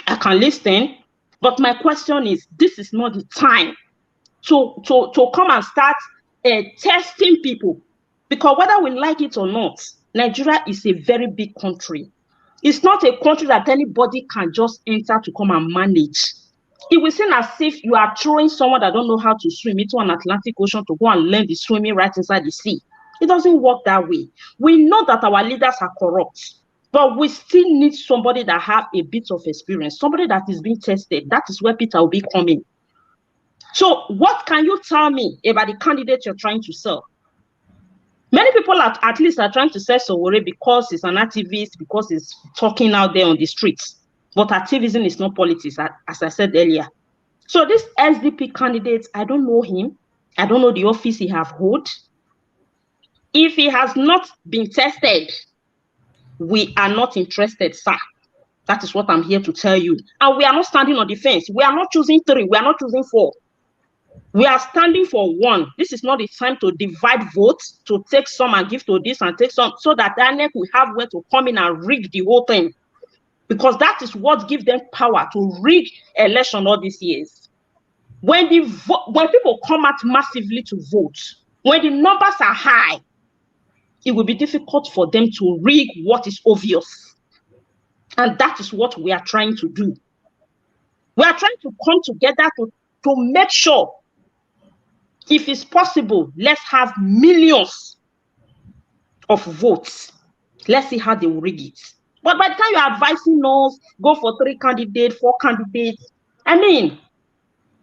I can listen. But my question is, this is not the time to come and start testing people. Because whether we like it or not, Nigeria is a very big country. It's not a country that anybody can just enter to come and manage. It will seem as if you are throwing someone that don't know how to swim into an Atlantic Ocean to go and learn the swimming right inside the sea. It doesn't work that way. We know that our leaders are corrupt, but we still need somebody that have a bit of experience, somebody that is being tested. That is where Peter will be coming. So what can you tell me about the candidate you're trying to sell? Many people at least are trying to sell Sowore because he's an activist, because he's talking out there on the streets. But activism is not politics, as I said earlier. So this SDP candidate, I don't know him. I don't know the office he have held. If he has not been tested, we are not interested, sir. That is what I'm here to tell you. And we are not standing on the fence. We are not choosing 3. We are not choosing 4. We are standing for 1. This is not the time to divide votes, to take some and give to this and take some, so that INEC will have where to come in and rig the whole thing. Because that is what gives them power to rig election all these years. When people come out massively to vote, when the numbers are high, it will be difficult for them to rig what is obvious. And that is what we are trying to do. We are trying to come together to make sure, if it's possible, let's have millions of votes. Let's see how they will rig it. But by the time you're advising us, go for 3 candidates, 4 candidates, I mean,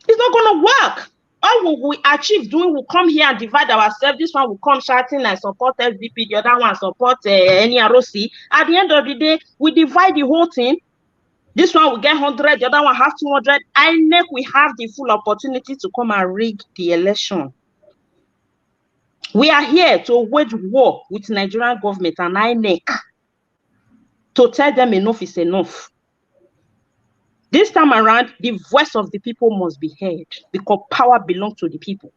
it's not going to work. All we achieve doing will come here and divide ourselves. This one will come shouting, I support SDP, the other one support any ROC. At the end of the day, we divide the whole thing. This one will get 100, the other one have 200. INEC we have the full opportunity to come and rig the election. We are here to wage war with Nigerian government and INEC to tell them enough is enough. This time around, the voice of the people must be heard because power belongs to the people.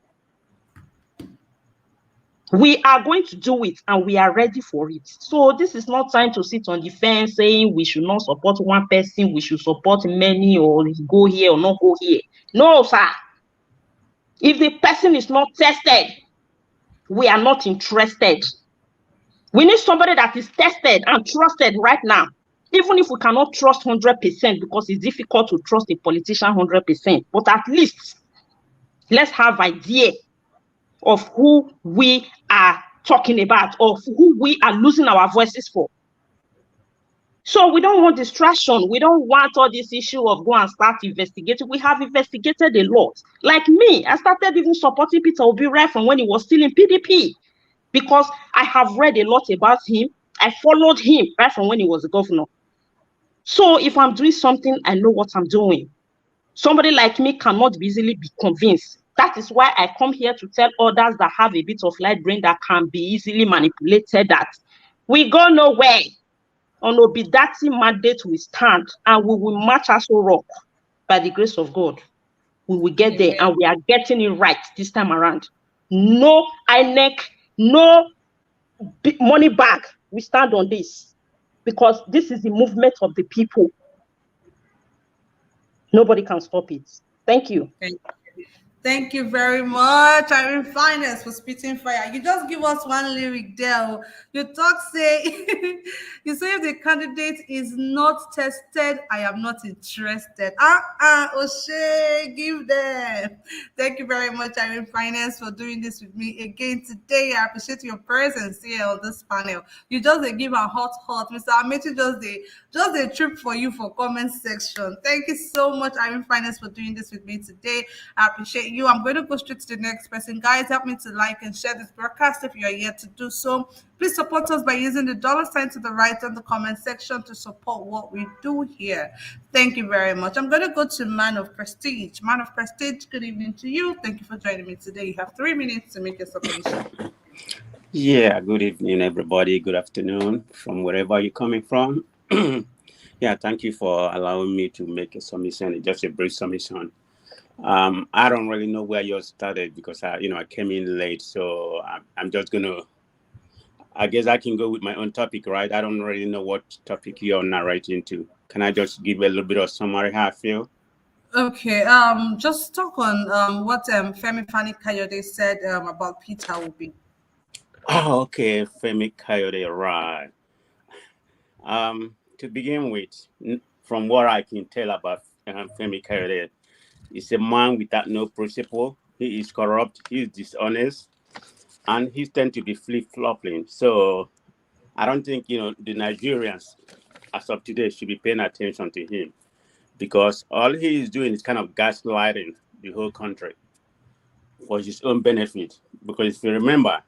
We are going to do it and we are ready for it. So this is not time to sit on the fence saying we should not support one person, we should support many, or go here or not go here. No, sir. If the person is not tested, we are not interested. We need somebody that is tested and trusted right now. Even if we cannot trust 100%, because it's difficult to trust a politician 100%, but at least let's have idea of who we are talking about, of who we are losing our voices for. So we don't want distraction. We don't want all this issue of go and start investigating. We have investigated a lot. Like me, I started even supporting Peter Obi right from when he was still in PDP, because I have read a lot about him. I followed him right from when he was a governor. So if I'm doing something, I know what I'm doing. Somebody like me cannot easily be convinced. That is why I come here to tell others that have a bit of light brain that can be easily manipulated that we go nowhere. On Obidati mandate we stand and we will march as a rock by the grace of God. We will get there and we are getting it right this time around. No INEC, no money back. We stand on this because this is the movement of the people. Nobody can stop it. Thank you. Thank you very much, Irene Finance, for spitting fire. You just give us one lyric there. You talk, say, you say if the candidate is not tested, I am not interested. O'Shea, give them. Thank you very much, Irene Finance, for doing this with me again today. I appreciate your presence here on this panel. You just give a hot. Mr. Amechi just a trip for you for comment section. Thank you so much, Irene Finance, for doing this with me today. I appreciate you. I'm going to go straight to the next person. Guys, help me to like and share this broadcast if you are yet to do so. Please support us by using the $ to the right on the comment section to support what we do here. Thank you very much. I'm going to go to Man of Prestige. Man of Prestige, good evening to you. Thank you for joining me today. You have 3 minutes to make your submission. Yeah, good evening, everybody. Good afternoon from wherever you're coming from. Yeah, thank you for allowing me to make a submission, just a brief submission. I don't really know where you started because I came in late, so I'm just gonna. I guess I can go with my own topic, right? I don't really know what topic you're narrating to. Can I just give a little bit of summary how I feel? Okay. Just talk on what Femi Kayode said about Peter Obi. Oh, okay, Femi Coyote, right. To begin with, from what I can tell about Femi Coyote, he's a man without no principle. He is corrupt. He is dishonest, and he tends to be flip-flopping. So I don't think the Nigerians, as of today, should be paying attention to him because all he is doing is kind of gaslighting the whole country for his own benefit. Because if you remember,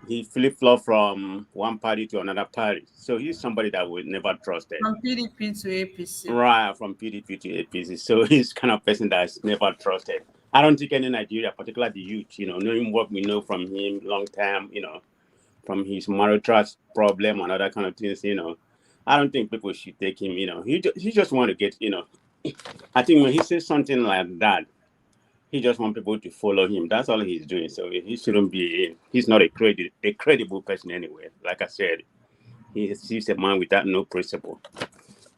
he flip-flopped from one party to another party. So he's somebody that we never trusted. From PDP to APC. Right, from PDP to APC. So he's kind of person that's never trusted. I don't think any Nigeria, particularly the youth, knowing what we know from him long time, from his marital problem and other kind of things, I don't think people should take him, he just want to get, I think when he says something like that, he just wants people to follow him. That's all he's doing. So he shouldn't be. He's not a credible person anyway. Like I said, he's a man without no principle.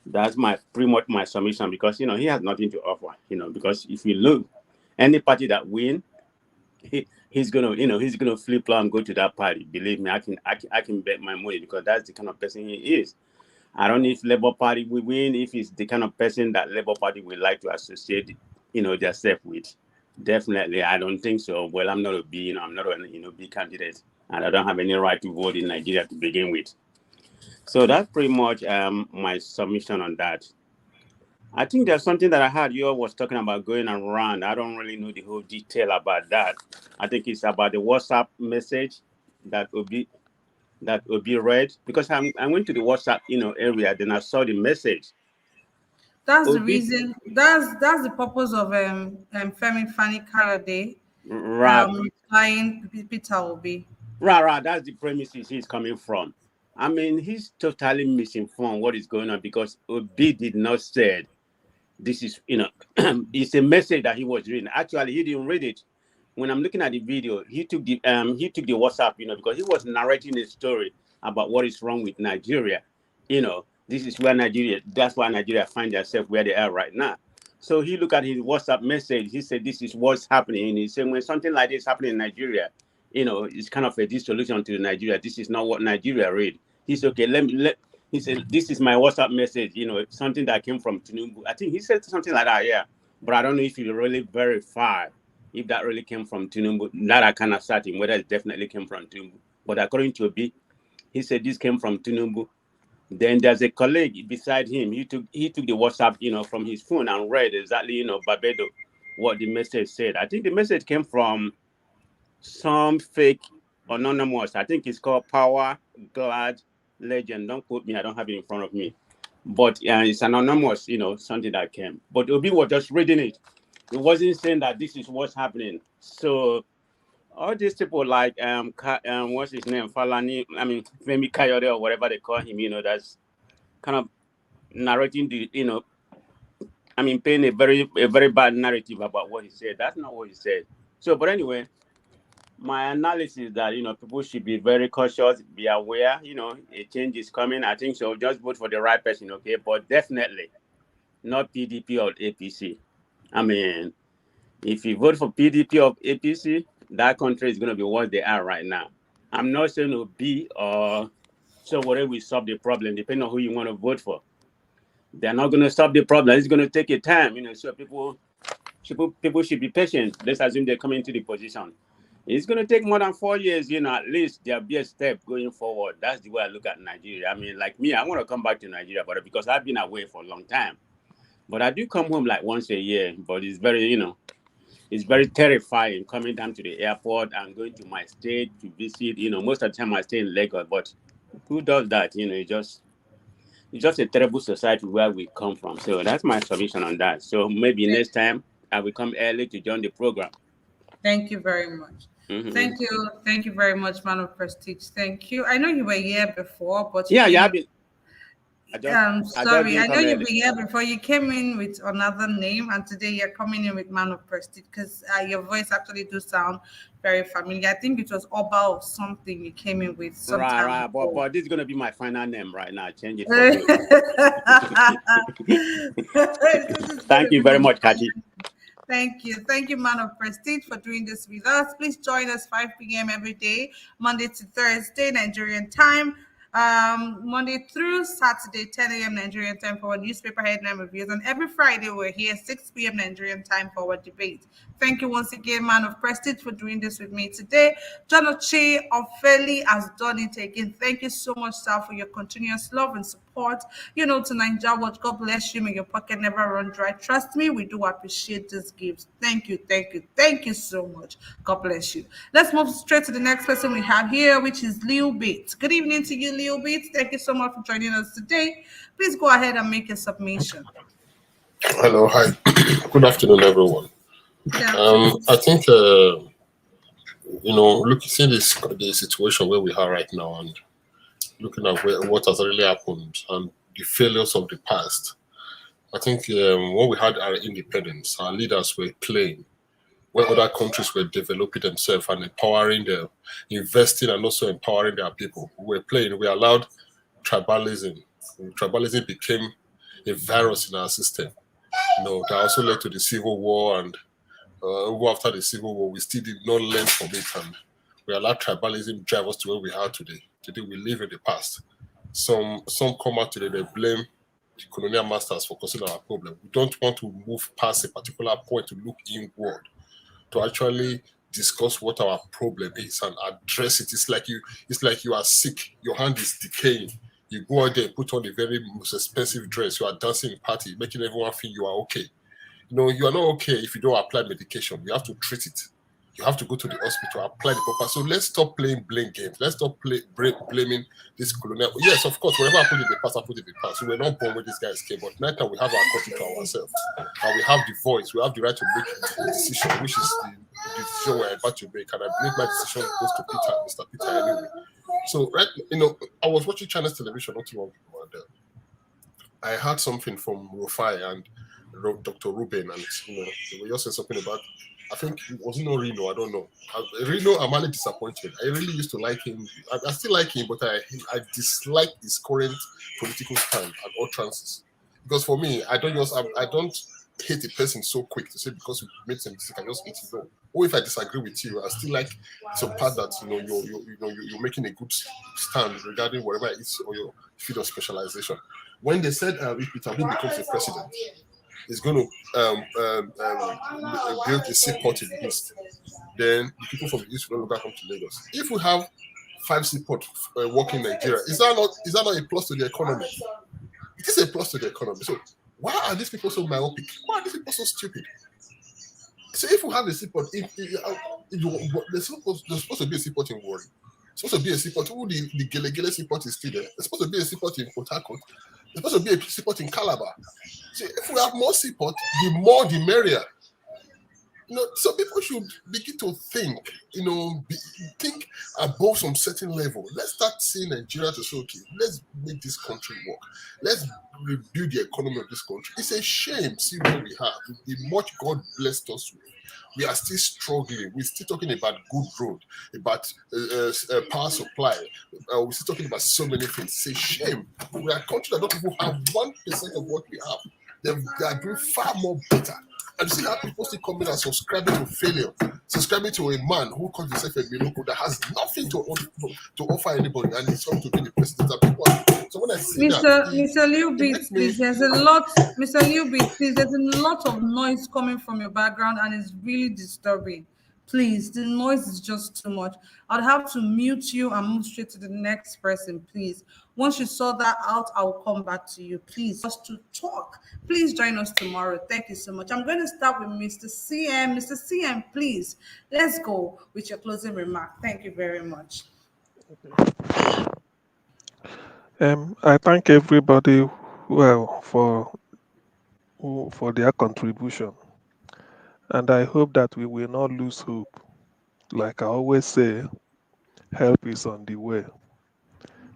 That's pretty much my submission because he has nothing to offer. Because if you look, any party that win, he's gonna flip flop and go to that party. Believe me, I can bet my money because that's the kind of person he is. I don't know if Labour Party will win. If he's the kind of person that Labour Party would like to associate, themselves with. Definitely, I don't think so. Well, I'm not a B, I'm not a B candidate, and I don't have any right to vote in Nigeria to begin with. So that's pretty much my submission on that. I think there's something that I heard you all was talking about going around. I don't really know the whole detail about that. I think it's about the WhatsApp message that Obi read because I went to the WhatsApp area, then I saw the message. That's the reason. That's the purpose of Femi Kayode replying Peter Obi. Right. That's the premises he's coming from. I mean, he's totally misinformed what is going on because Obi did not say this is it's a message that he was reading. Actually, he didn't read it. When I'm looking at the video, he took the WhatsApp, because he was narrating a story about what is wrong with Nigeria. This is where that's why Nigeria finds themselves where they are right now. So he looked at his WhatsApp message. He said, this is what's happening. And he said, when something like this happening in Nigeria, it's kind of a dissolution to Nigeria. This is not what Nigeria read. He said, okay, he said, this is my WhatsApp message, something that came from Tinubu. I think he said something like that, yeah. But I don't know if he really verified if that really came from Tinubu. That I cannot certain whether it definitely came from Tinubu. But according to Obi, he said this came from Tinubu. Then there's a colleague beside him. He took the WhatsApp, from his phone and read exactly, verbatim what the message said. I think the message came from some fake anonymous. I think it's called Power Glad Legend. Don't quote me. I don't have it in front of me. But it's anonymous, something that came. But Obi was just reading it. He wasn't saying that this is what's happening. So all these people like what's his name, Falani, Femi Kayode or whatever they call him, that's kind of narrating the, painting a very bad narrative about what he said. That's not what he said. So, but anyway, my analysis is that people should be very cautious, be aware. A change is coming. I think so. Just vote for the right person, okay? But definitely not PDP or APC. If you vote for PDP or APC, that country is going to be what they are right now. I'm not saying it will be or so whatever we solve the problem, depending on who you want to vote for. They're not going to solve the problem. It's going to take a time, so people should be patient. Let's assume they're coming to the position. It's going to take more than 4 years, at least there'll be a step going forward. That's the way I look at Nigeria. I mean, like me, I want to come back to Nigeria, but because I've been away for a long time. But I do come home like once a year, but it's very, it's very terrifying coming down to the airport and going to my state to visit. Most of the time I stay in Lagos, but who does that? It's just a terrible society where we come from. So that's my submission on that. So maybe next time I will come early to join the program. Thank you very much. Mm-hmm. Thank you very much, man of prestige. Thank you. I know you were here before, but I've been. Sorry, I know you've been here before. You came in with another name, and today you're coming in with man of prestige because your voice actually do sound very familiar. I think it was Oba or something you came in with. Right. But this is gonna be my final name right now. Change it for me. Thank you very much, Kachi. Thank you, man of prestige, for doing this with us. Please join us 5 p.m. every day, Monday to Thursday, Nigerian time. Monday through Saturday, 10 a.m. Nigerian time for our newspaper headline reviews. And every Friday, we're here 6 p.m. Nigerian time for our debate. Thank you once again, man of prestige, for doing this with me today. John Oche Ofeli has done it again. Thank you so much, sir, for your continuous love and support. To Naija Watch. God bless you. May your pocket never run dry. Trust me, we do appreciate these gifts. Thank you so much. God bless you. Let's move straight to the next person we have here, which is Lil Bit. Good evening to you, Lil Bit. Thank you so much for joining us today. Please go ahead and make your submission. Hello, hi. Good afternoon, everyone. I think, seeing the situation where we are right now and looking at what has really happened and the failures of the past, I think when we had our independence, our leaders were playing where other countries were developing themselves and empowering them, investing and also empowering their people. We were playing, we allowed tribalism. Tribalism became a virus in our system. That also led to the Civil War, and after the Civil War, we still did not learn from it, and we allowed tribalism drive us to where we are today. Today, we live in the past. Some come out today, they blame the colonial masters for causing our problem. We don't want to move past a particular point to look inward, to actually discuss what our problem is and address it. It's like you are sick, your hand is decaying. You go out there, put on the very most expensive dress, you are dancing in party, making everyone feel you are okay. You are not okay if you don't apply medication. You have to treat it. You have to go to the hospital, apply the proper. So let's stop playing blame games. Let's stop blaming this colonial. Yes, of course, whatever happened in the past, happened in the past. So we're not born when these guys came, but right now we have our country to ourselves. And we have the voice. We have the right to make a decision, which is the decision we're about to make. And I believe my decision goes to Mr. Peter anyway. So, right, I was watching China's television not too long ago, and I heard something from Rufai and Dr. Ruben, and they were just saying something about, I think it was Reno, I don't know. Reno, I'm really disappointed. I really used to like him. I still like him, but I dislike his current political stand at all chances. Because for me, I don't hate a person so quick to say because you made some mistake, I just hate you. No. Or if I disagree with you, I still like some part that you're making a good stand regarding whatever it is or your field of specialization. When they said if Peter Obi becomes the president, he's going to build a seaport in the east, then the people from the east will no longer come to Lagos. If we have 5 seaports working in Nigeria, is that not a plus to the economy? It is a plus to the economy. So why are these people so myopic? Why are these people so stupid? So if we have a seaport, there's supposed to be a seaport in Warri. There's supposed to be a seaport. The Gelegele seaport is still there. There's supposed to be a seaport in Port Harcourt. There's supposed to be a seaport in Calabar. So if we have more seaport, the more the merrier. So people should begin to think, think above some certain level. Let's start seeing Nigeria to say, okay, let's make this country work. Let's rebuild the economy of this country. It's a shame, see what we have. The much God blessed us with. We are still struggling. We're still talking about good road, about power supply. We're still talking about so many things. It's a shame. We are a country that don't even have 1% of what we have. They are doing far more better. And you see how people still come in and subscribing to failure, subscribing to a man who calls himself a miracle that has nothing to offer anybody, and he's going to be the president. And people so when I see Mr. Liubit, please, there's a lot, Mr. Liubit, please, there's a lot of noise coming from your background and it's really disturbing. Please, the noise is just too much. I'd have to mute you and move straight to the next person, please. Once you sort that out, I'll come back to you. Please, just to talk. Please join us tomorrow. Thank you so much. I'm going to start with Mr. CM. Mr. CM, please, let's go with your closing remark. Thank you very much. I thank everybody for their contribution, and I hope that we will not lose hope. Like I always say, help is on the way.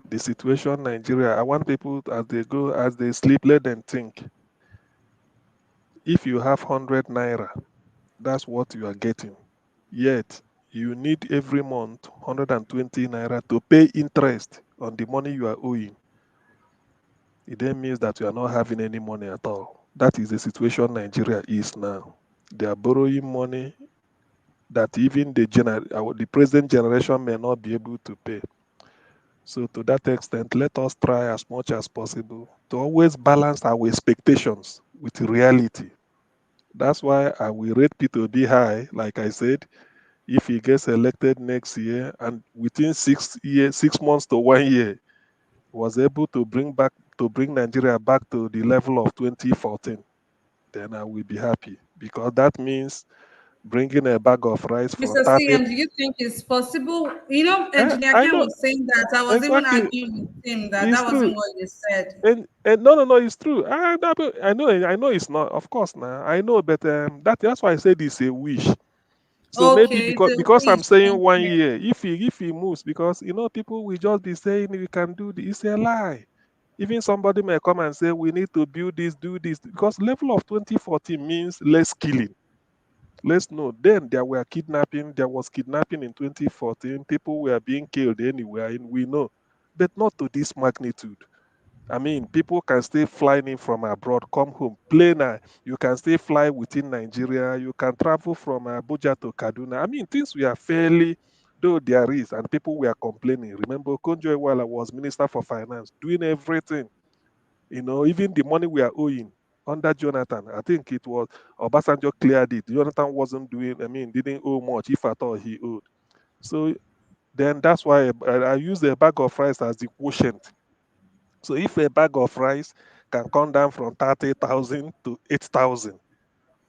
The situation in Nigeria, I want people as they sleep, let them think. If you have 100 naira, that's what you are getting. Yet you need every month 120 naira to pay interest on the money you are owing. It then means that you are not having any money at all. That is the situation Nigeria is now. They are borrowing money that even the present generation may not be able to pay. So to that extent, let us try as much as possible to always balance our expectations with reality. That's why I will rate Peter B high, like I said. If he gets elected next year and within 6 months to 1 year, was able to bring Nigeria back to the level of 2014, then I will be happy, because that means bringing a bag of rice from Mr. 30. CM, do you think it's possible? You know, Engineer I Ken know was saying that. I was even exactly. arguing with him that It's that wasn't true. what you said. And no, it's true. I know it's not. Of course, now I know, but that's why I said it's a wish. So maybe Okay, it's a because I'm wish. saying Thank 1 you. year, if he moves, because people will just be saying we can do this. It's a lie. Even somebody may come and say we need to build this, do this, because level of 2014 means less killing. Let's know. Then there was kidnapping in 2014. People were being killed anywhere, and we know, but not to this magnitude. I mean, people can still fly in from abroad, come home. Plane, you can still fly within Nigeria. You can travel from Abuja to Kaduna. I mean, things were fairly, though there is, and people were complaining. Remember, Konjo Iweala was Minister for Finance, doing everything. Even the money we are owing under Jonathan, I think it was Obasanjo cleared it. Jonathan wasn't didn't owe much, if at all he owed. So then that's why I use a bag of rice as the quotient. So if a bag of rice can come down from 30,000 to 8,000,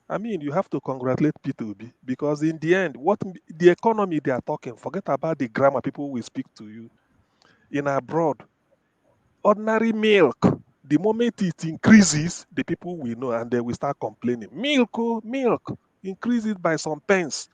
I mean, you have to congratulate P2B, because in the end, what the economy they are talking, forget about the grammar people will speak to you. In abroad, ordinary milk, the moment it increases, the people will know and they will start complaining. Milk, increase it by some pence.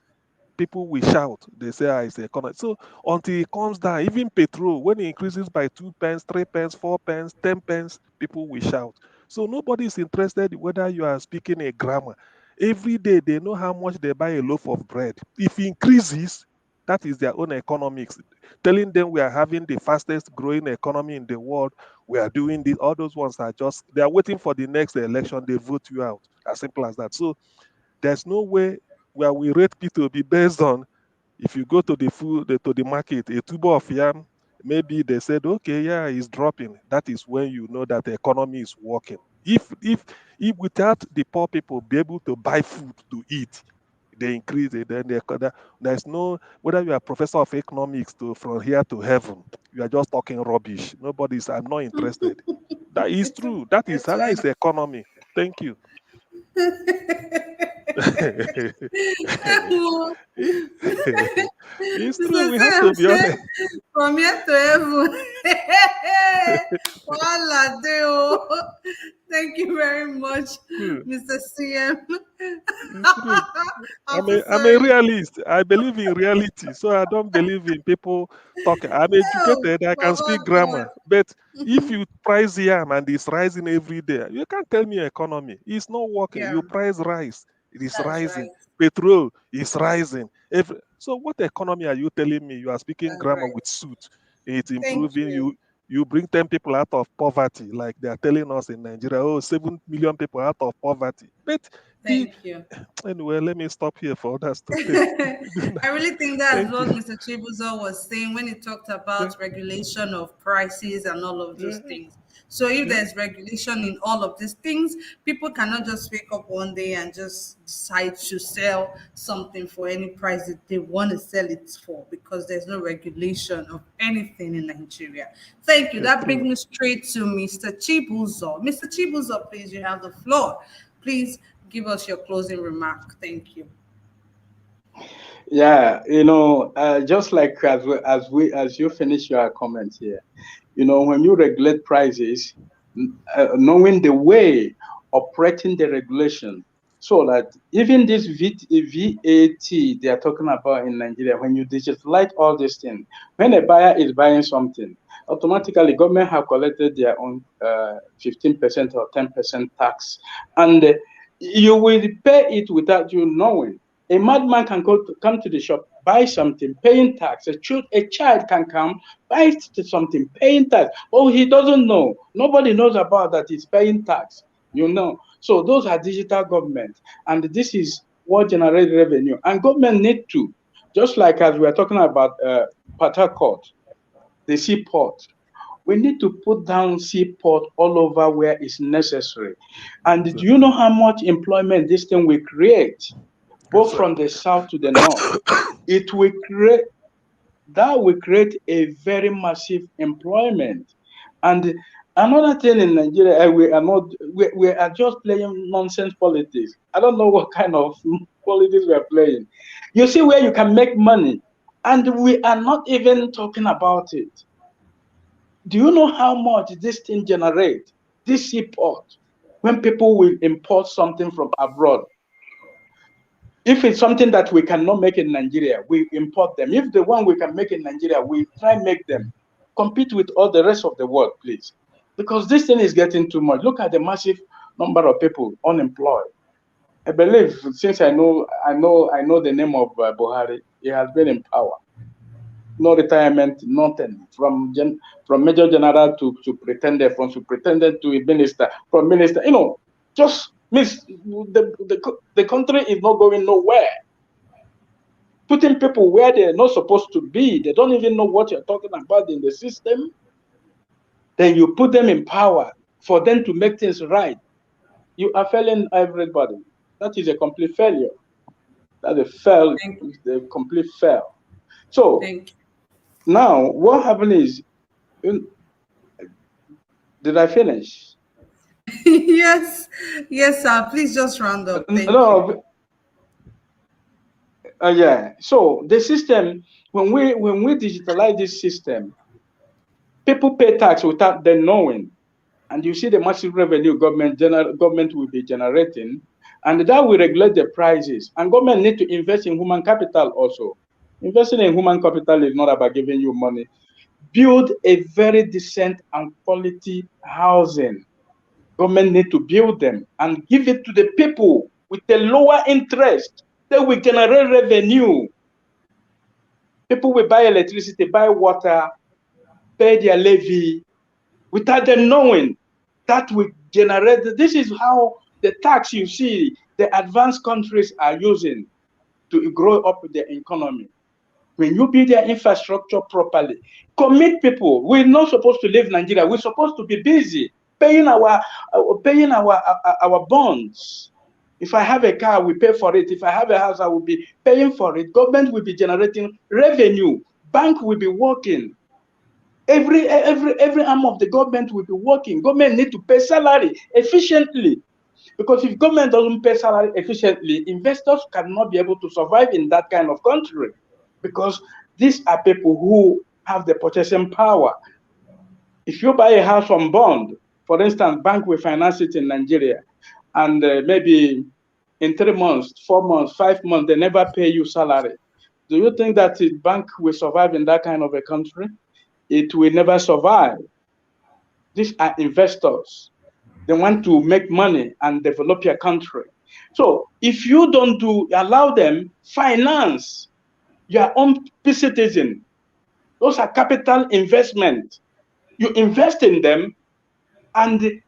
People will shout. They say, it's economy. So until it comes down, even petrol, when it increases by 2 pence, 3 pence, 4 pence, 10 pence, people will shout. So nobody is interested whether you are speaking a grammar. Every day they know how much they buy a loaf of bread. If it increases, that is their own economics. Telling them we are having the fastest growing economy in the world, we are doing this. All those ones are they are waiting for the next election. They vote you out. As simple as that. So there's no way where we rate P2B based on, if you go to the market, a tuber of yam, maybe they said, okay, yeah, it's dropping. That is when you know that the economy is working. If without the poor people be able to buy food to eat, they increase it, then there's no, whether you are professor of economics from here to heaven, you are just talking rubbish. I'm not interested. That is true. That is economy. Thank you. It's true. We have to be honest. From here to heaven. Voila, Deo. Thank you very much, Mr. CM. I'm a realist. I believe in reality, so I don't believe in people talking. I'm educated. I can speak grammar, but if you price yam and it's rising every day, you can't tell me economy. It's not working. Yeah. You price rice, it is That's rising. right. Petrol is rising. So what economy are you telling me? You are speaking That's grammar right. with suit. It's Thank improving. you. You bring 10 people out of poverty, like they are telling us in Nigeria. Oh, 7 million people out of poverty. But Thank you. Anyway, let me stop here for others to take. I really think that's Thank what you. Mr. Chibuzo was saying when he talked about regulation of prices and all of those things. So if there's regulation in all of these things, people cannot just wake up one day and just decide to sell something for any price that they want to sell it for, because there's no regulation of anything in Nigeria. Thank you. That brings me straight to Mr. Chibuzo. Mr. Chibuzo, please, you have the floor. Please give us your closing remark. Thank you. Yeah, just like as you finish your comments here, when you regulate prices, knowing the way operating the regulation, so that even this VAT they are talking about in Nigeria, when you digitalize all these things, when a buyer is buying something, automatically government have collected their own 15% or 10% tax, and you will pay it without you knowing. A madman can come to the shop, buy something, paying tax. A child can come, buy something, paying tax. Oh, he doesn't know. Nobody knows about that. He's paying tax. So those are digital government, and this is what generates revenue. And government need to, just like as we are talking about Port Harcourt, the seaport. We need to put down seaport all over where it's necessary. And do you know how much employment this thing will create? Both from the south to the north. It will create a very massive employment. And another thing in Nigeria, we are just playing nonsense politics. I don't know what kind of politics we are playing. You see where you can make money, and we are not even talking about it. Do you know how much this thing generates? This seaport, when people will import something from abroad. If it's something that we cannot make in Nigeria, we import them. If the one we can make in Nigeria, we try and make them. Compete with all the rest of the world, please. Because this thing is getting too much. Look at the massive number of people unemployed. I believe, since I know the name of Buhari, he has been in power. No retirement, nothing. From major general to pretender, from pretender to minister, from minister, just miss the country is not going nowhere. Putting people where they're not supposed to be, they don't even know what you're talking about in the system. Then you put them in power for them to make things right. You are failing everybody. That is a complete failure. That's a complete fail. So now what happened is, did I finish? Yes, sir. Please just round up. Thank you. Yeah. So the system, when we digitalize this system, people pay tax without them knowing, and you see the massive revenue government will be generating, and that will regulate the prices. And government need to invest in human capital also. Investing in human capital is not about giving you money. Build a very decent and quality housing. Government need to build them and give it to the people with a lower interest. They will generate revenue. People will buy electricity, buy water, pay their levy without them knowing. That will generate. This is how the tax you see the advanced countries are using to grow up their economy. When you build their infrastructure properly, commit people. We're not supposed to leave Nigeria. We're supposed to be busy paying our bonds. If I have a car, we pay for it. If I have a house, I will be paying for it. Government will be generating revenue. Bank will be working. Every arm of the government will be working. Government need to pay salary efficiently. Because if government doesn't pay salary efficiently, investors cannot be able to survive in that kind of country. Because these are people who have the purchasing power. If you buy a house on bond, for instance, bank will finance it in Nigeria, and maybe in 3 months, 4 months, 5 months, they never pay you salary. Do you think that the bank will survive in that kind of a country? It will never survive. These are investors. They want to make money and develop your country. So if you don't allow them finance your own citizen, those are capital investment. You invest in them, and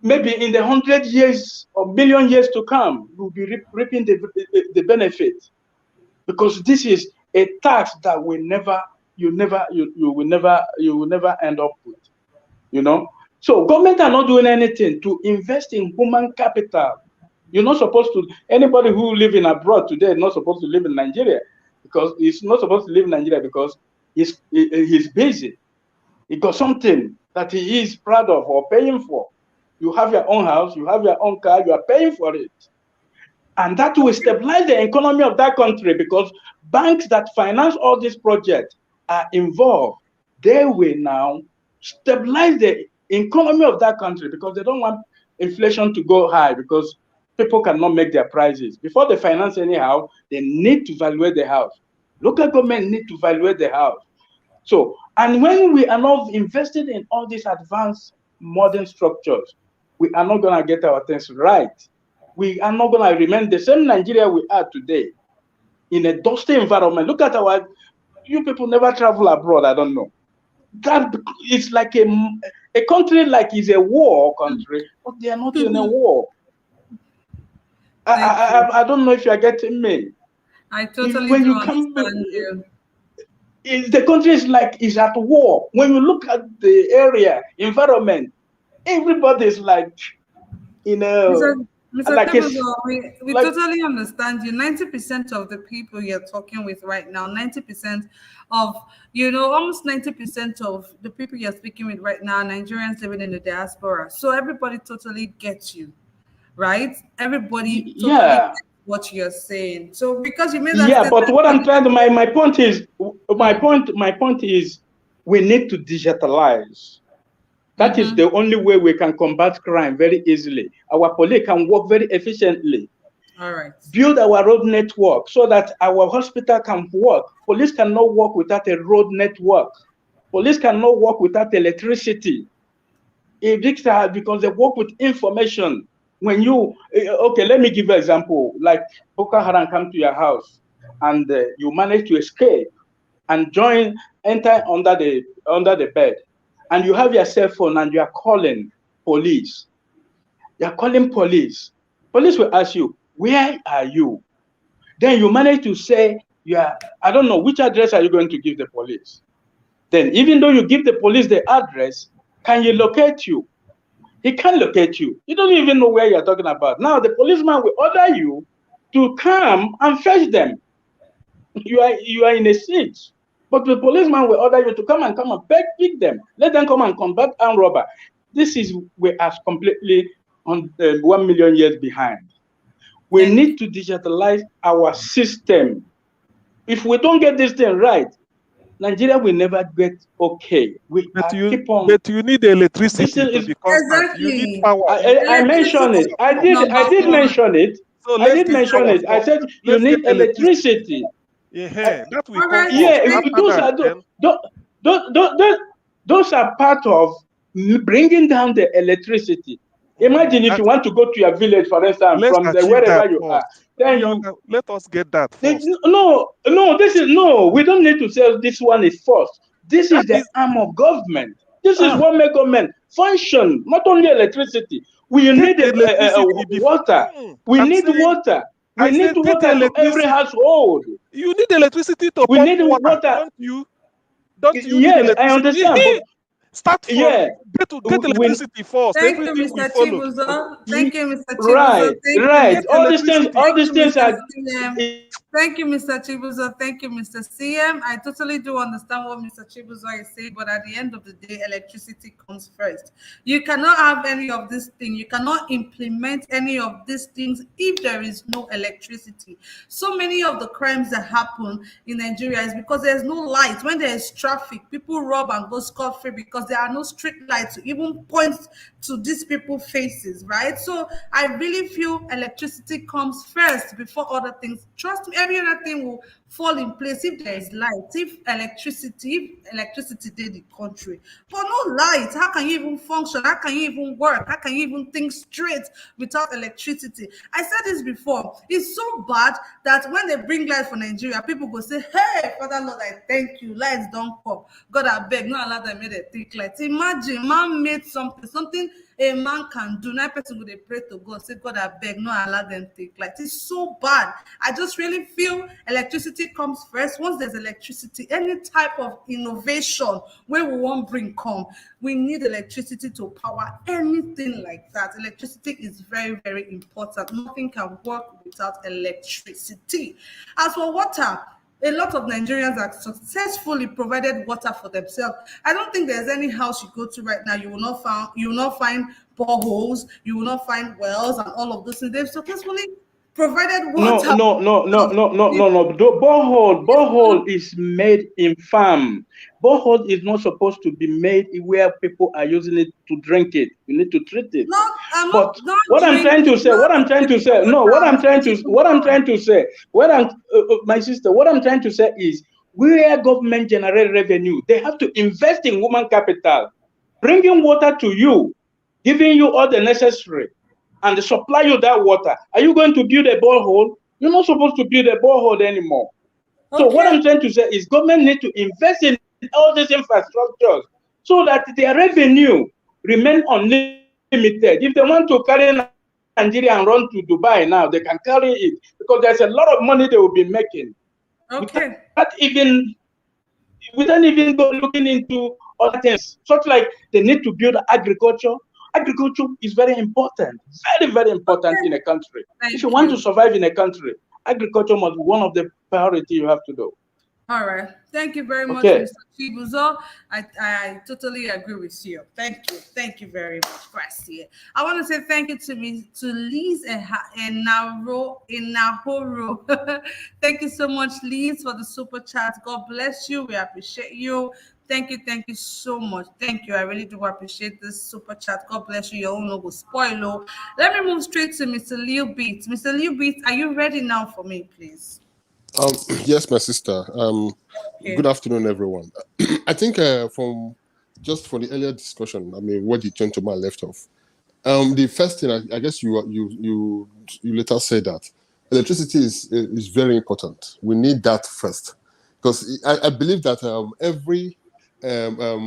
maybe in the 100 years or million years to come, we'll be reaping the benefit, because this is a tax that you will never end up with, you know. So government are not doing anything to invest in human capital. You're not supposed to. Anybody who live in abroad today is not supposed to live in Nigeria, because he's not supposed to live in Nigeria because he's busy. He got something that he is proud of or paying for. You have your own house, you have your own car, you are paying for it. And that will stabilize the economy of that country, because banks that finance all these projects are involved. They will now stabilize the economy of that country, because they don't want inflation to go high, because people cannot make their prices. Before they finance anyhow, they need to valuate the house. Local government need to valuate the house. So, and when we are not invested in all these advanced modern structures, we are not going to get our things right. We are not going to remain the same Nigeria we are today, in a dusty environment. Look at you people never travel abroad, I don't know. That it's like a country like is a war country, but they are not in a war. I don't know if you are getting me. I totally when you understand you. The country is at war. When you look at the area, environment, everybody is like, Mr. Like we totally understand you. 90% of the people you're talking with right now, 90% of, almost 90% of the people you're speaking with right now, Nigerians living in the diaspora. So everybody totally gets you, right? Everybody totally gets what you're saying. So because you made that but what I'm trying to my point is we need to digitalize. That is the only way we can combat crime very easily. Our police can work very efficiently. All right. Build our road network so that our hospital can work. Police cannot work without a road network. Police cannot work without electricity. Because they work with information. When let me give you an example. Like Boko Haram come to your house and you manage to escape and enter under the bed. And you have your cell phone and you are calling police. You are calling police. Police will ask you, where are you? Then you manage to say, I don't know, which address are you going to give the police? Then even though you give the police the address, can you locate you? He can't locate you. You don't even know where you're talking about. Now the policeman will order you to come and fetch them. You are in a siege. But the policeman will order you to come and pick them. Let them come and combat armed robber. We are completely on 1 million years behind. We need to digitalize our system. If we don't get this thing right, Nigeria will never get okay. But you need electricity to be constant. Exactly. You need power. I mentioned it. I did mention it. So I did mention it. I said you need electricity. That will come. Those are part of bringing down the electricity. Imagine if you want to go to your village, for instance, from wherever you are. Then let us get that first. We don't need to say this one is first. This is the arm of government. This is what makes government function, not only electricity. We need water. We need water. We need water to every household. You need electricity to we need water. Don't you? Yes, need electricity? I understand. Start from get electricity first. Thank you, Mr. Chibuzo. Thank you, Mr. Chibuzo. Right. All these things are. Thank you, Mr. Chibuzo. Thank you, Mr. CM. I totally do understand what Mr. Chibuzo is saying, but at the end of the day, electricity comes first. You cannot have any of these things. You cannot implement any of these things if there is no electricity. So many of the crimes that happen in Nigeria is because there's no light. When there is traffic, people rob and go scot-free because there are no street lights to even point to these people's faces, right? So I really feel electricity comes first before other things. Trust me, every other thing will fall in place if there is light, if electricity did the country. But no light, how can you even function? How can you even work? How can you even think straight without electricity? I said this before. It's so bad that when they bring light for Nigeria, people go say, hey, Father Lord, I thank you. Lights don't come. God, I beg, not allow them to make a thick light. Imagine, man made something a man can do. Now person would pray to God, say, God, I beg, no allow them take. Like, it's so bad. I just really feel electricity comes first. Once there's electricity, any type of innovation where we won't bring come, we need electricity to power anything like that. Electricity is very, very important. Nothing can work without electricity. As for water, a lot of Nigerians have successfully provided water for themselves. I don't think there's any house you go to right now you will not find boreholes, you will not find wells and all of those things. They've successfully provided water. No. The borehole is made in farm. Borehole is not supposed to be made where people are using it to drink it. You need to treat it. My sister, what I'm trying to say is, where government generate revenue, they have to invest in human capital, bringing water to you, giving you all the necessary, and supply you that water. Are you going to build a borehole? You're not supposed to build a borehole anymore. Okay. So what I'm trying to say is, government need to invest in all these infrastructures so that their revenue remain unlimited. If they want to carry Nigeria and run to Dubai now, they can carry it, because there's a lot of money they will be making. Okay. Without even go looking into other things, such like they need to build agriculture. Agriculture is very important, very, very important in a country. If you want to survive in a country, agriculture must be one of the priority you have to do. All right. Thank you very much, Mr. Chibuzo. I totally agree with you. Thank you. Thank you very much, Gracia. I want to say thank you to Liz and Nahoro. Thank you so much, Liz, for the super chat. God bless you. We appreciate you. Thank you so much. Thank you. I really do appreciate this super chat. God bless you. Your own logo spoil. Let me move straight to Mr. Leo Beat. Mr. Leo Beat, are you ready now for me, please? Yes, my sister. Okay. Good afternoon, everyone. I think from the earlier discussion, I mean, what the gentleman left off. The first thing, I guess you later said that electricity is very important. We need that first, because I believe that every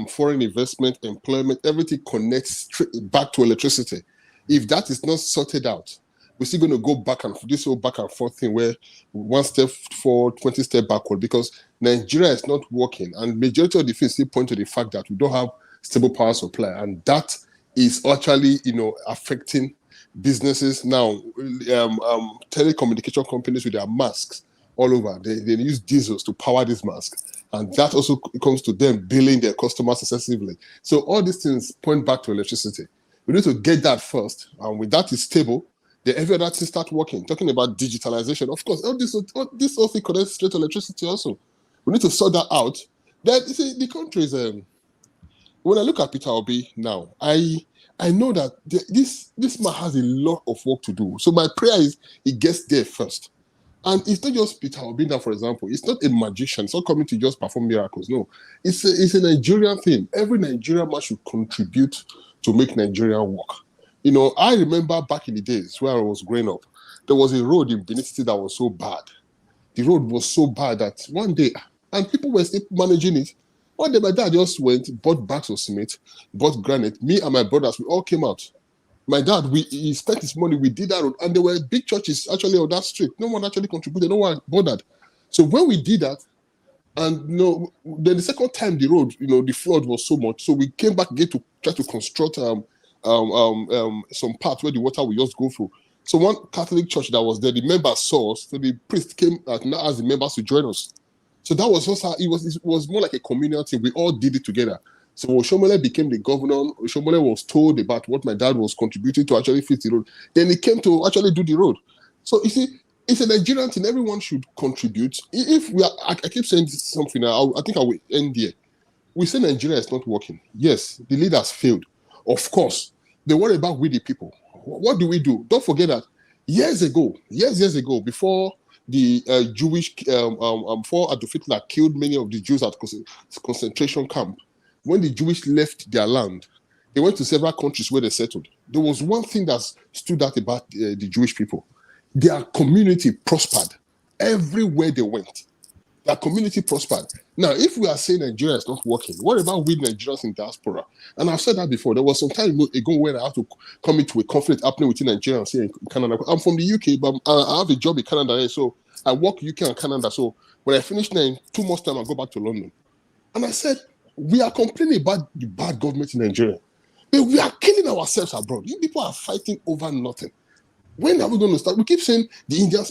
foreign investment, employment, everything connects back to electricity. If that is not sorted out, we're still going to go back and this whole back and forth thing where one step forward, 20 steps backward, because Nigeria is not working, and majority of the things still point to the fact that we don't have stable power supply, and that is actually affecting businesses now. Telecommunication companies with their masks all over, they use diesels to power these masks, and that also comes to them billing their customers excessively. So all these things point back to electricity. We need to get that first, and with that is stable, then every other thing start working. Talking about digitalization, of course, all this also connects straight to electricity also. We need to sort that out. Then you see, the country is when I look at Peter Obi now, I know that this man has a lot of work to do. So my prayer is he gets there first. And it's not just Peter Obi now, for example. It's not a magician. It's not coming to just perform miracles. No, it's a Nigerian thing. Every Nigerian man should contribute to make Nigeria work. I remember back in the days where I was growing up, there was a road in Benin City that was so bad. The road was so bad that one day, and people were still managing it. One day, my dad just went, bought bags of cement, bought granite. Me and my brothers, we all came out. My dad, he spent his money, we did that road, and there were big churches actually on that street. No one actually contributed, no one bothered. So when we did that, and then the second time the road, the flood was so much, so we came back again to try to construct some part where the water will just go through. So one Catholic church that was there, the members saw us, so the priest came and asked the members to join us. So that was also it was more like a community. We all did it together. So Oshomole became the governor. Oshomole was told about what my dad was contributing to actually fix the road. Then he came to actually do the road. So you see, it's a Nigerian thing. Everyone should contribute. If we are, I keep saying something. I think I will end here. We say Nigeria is not working. Yes, the leaders failed. Of course, they worry about we the people. What do we do? Don't forget that years ago, before the Jewish, before Adolf Hitler killed many of the Jews at concentration camp, when the Jewish left their land, they went to several countries where they settled. There was one thing that stood out about the Jewish people. Their community prospered everywhere they went. Their community prospered. Now, if we are saying Nigeria is not working, what about we Nigerians in diaspora? And I've said that before. There was some time ago where I had to come into a conflict happening within Nigeria and say in Canada. I'm from the UK, but I have a job in Canada, so I work UK and Canada. So when I finish now, in 2 months' time, I go back to London. And I said, we are complaining about the bad government in Nigeria. But we are killing ourselves abroad. You people are fighting over nothing. When are we going to start? We keep saying the Indian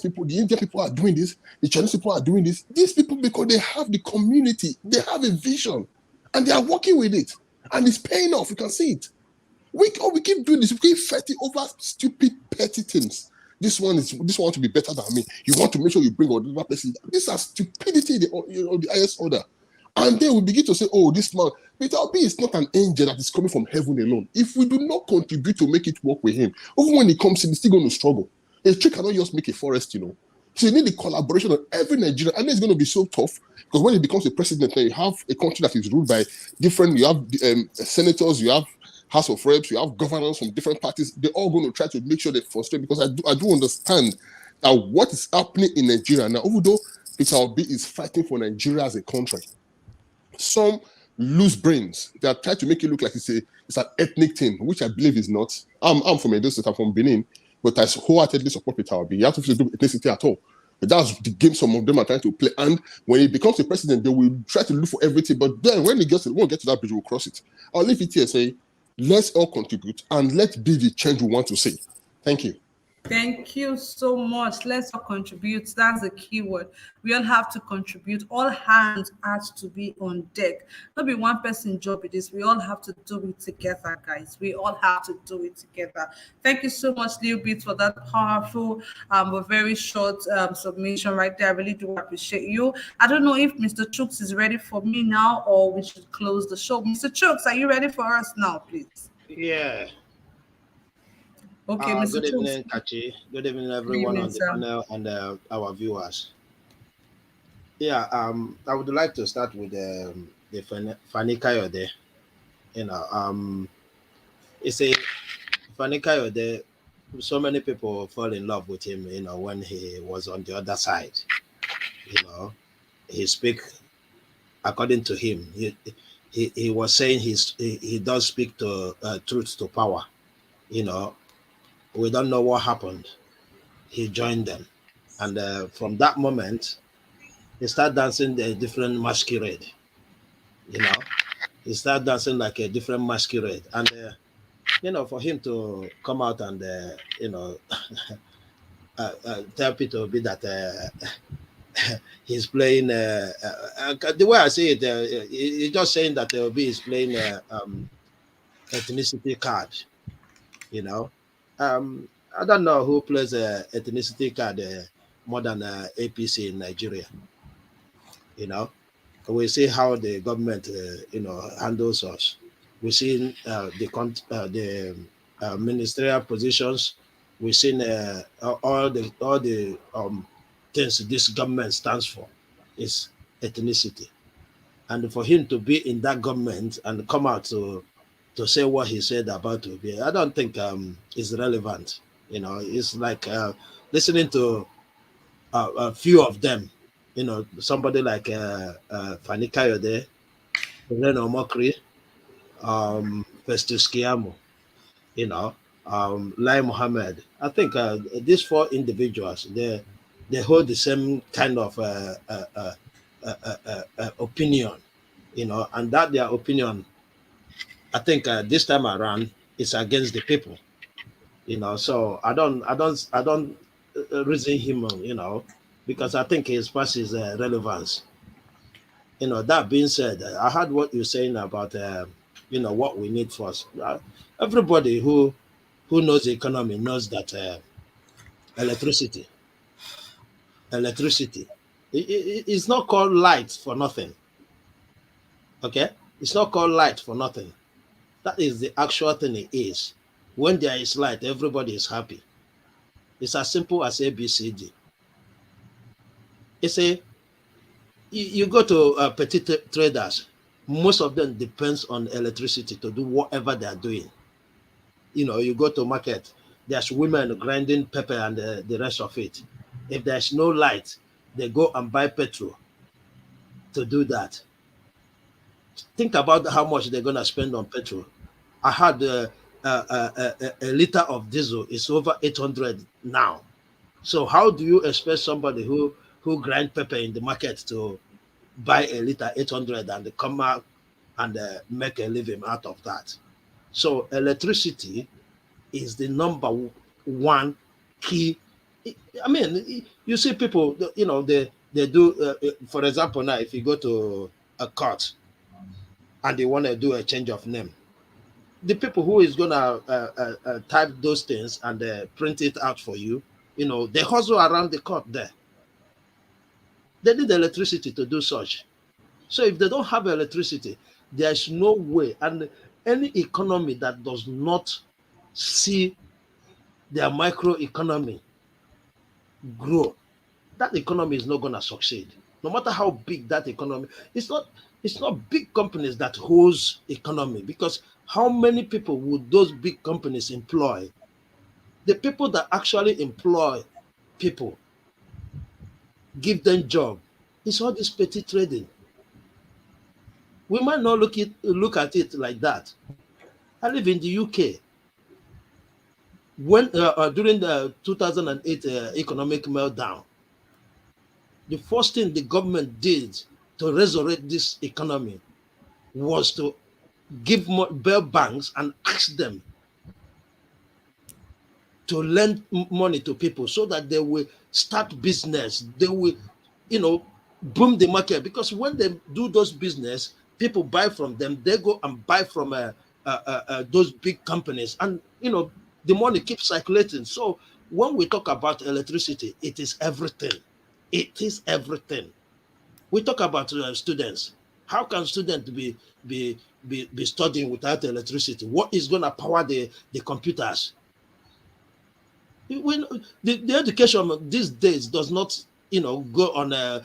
people are doing this, the Chinese people are doing this. These people, because they have the community, they have a vision, and they are working with it. And it's paying off. You can see it. We keep doing this. We keep fighting over stupid, petty things. This one want to be better than me. You want to make sure you bring another person. These are stupidity the highest order. And then we begin to say, oh, this man, Peter Obi is not an angel that is coming from heaven alone. If we do not contribute to make it work with him, even when he comes in, he's still going to struggle. A tree cannot just make a forest, So you need the collaboration of every Nigerian. And it's going to be so tough because when he becomes a president, you have a country that is ruled by different, you have senators, you have House of Reps, you have governors from different parties. They're all going to try to make sure they frustrate because I do understand that what is happening in Nigeria now, although Peter Obi is fighting for Nigeria as a country, some loose brains that try to make it look like it's an ethnic thing, which I believe is not. I'm from Edo State, I'm from Benin, but I wholeheartedly support Peter Obi. You have to do ethnicity at all. But that's the game some of them are trying to play. And when he becomes a president, they will try to look for everything. But then when he won't get to that bridge, we'll cross it. I'll leave it here and say, let's all contribute and let's be the change we want to see. Thank you. Thank you so much. Let's all contribute. That's the key word. We all have to contribute. All hands have to be on deck. Not be one person job it is. We all have to do it together, guys. We all have to do it together. Thank you so much, Lil Bit, for that powerful, but very short submission right there. I really do appreciate you. I don't know if Mr. Chooks is ready for me now or we should close the show. Mr. Chooks, are you ready for us now, please? Yeah. Okay, Mr. Good evening, Kachi. Good evening, everyone on the panel and our viewers. Yeah, I would like to start with the Fani Kayode. It's a Fani Kayode. So many people fall in love with him. When he was on the other side. He speak according to him. He was saying he does speak to truth to power. We don't know what happened. He joined them. And from that moment, he started dancing a different masquerade. He started dancing like a different masquerade. And, for him to come out and, tell Peter Obi that he's playing, the way I see it, he's just saying that Obi is playing ethnicity card, I don't know who plays ethnicity card more than APC in Nigeria. We see how the government, handles us. We see the ministerial positions. We've seen all the things this government stands for is ethnicity, and for him to be in that government and come out to say what he said about Obi, I don't think is relevant. It's like listening to a few of them. Somebody like Fani Kayode, Reno Mokri, Festus Kiamu, Lai Mohammed. I think these 4 individuals, they hold the same kind of opinion, and that their opinion, I think this time around, it's against the people, So I don't reason him, because I think his past is relevance. That being said, I heard what you're saying about, what we need first. Everybody who knows the economy knows that electricity, it's not called light for nothing. Okay, it's not called light for nothing. That is the actual thing it is. When there is light, everybody is happy. It's as simple as ABCD. You go to petty traders, most of them depends on electricity to do whatever they are doing. You go to market, there's women grinding pepper and the rest of it. If there's no light, they go and buy petrol to do that. Think about how much they're going to spend on petrol. I had a liter of diesel is over 800 now. So how do you expect somebody who grind pepper in the market to buy a liter 800 and come out and make a living out of that? So electricity is the number one key. I mean, you see people, they do, for example, now if you go to a court and they want to do a change of name, the people who is going to type those things and print it out for you, they hustle around the court there. They need electricity to do such. So if they don't have electricity, there's no way. And any economy that does not see their microeconomy grow, that economy is not going to succeed. No matter how big that economy, it's not big companies that holds economy, because how many people would those big companies employ? The people that actually employ people, give them job, it's all this petty trading. We might not look at it like that. I live in the UK. When during the 2008 economic meltdown, the first thing the government did to resurrect this economy was to give bail banks and ask them to lend money to people so that they will start business. They will, boom the market, because when they do those business, people buy from them. They go and buy from those big companies, and the money keeps circulating. So when we talk about electricity, it is everything. It is everything. We talk about students. How can students be studying without electricity? What is going to power the computers? When the education these days does not, go on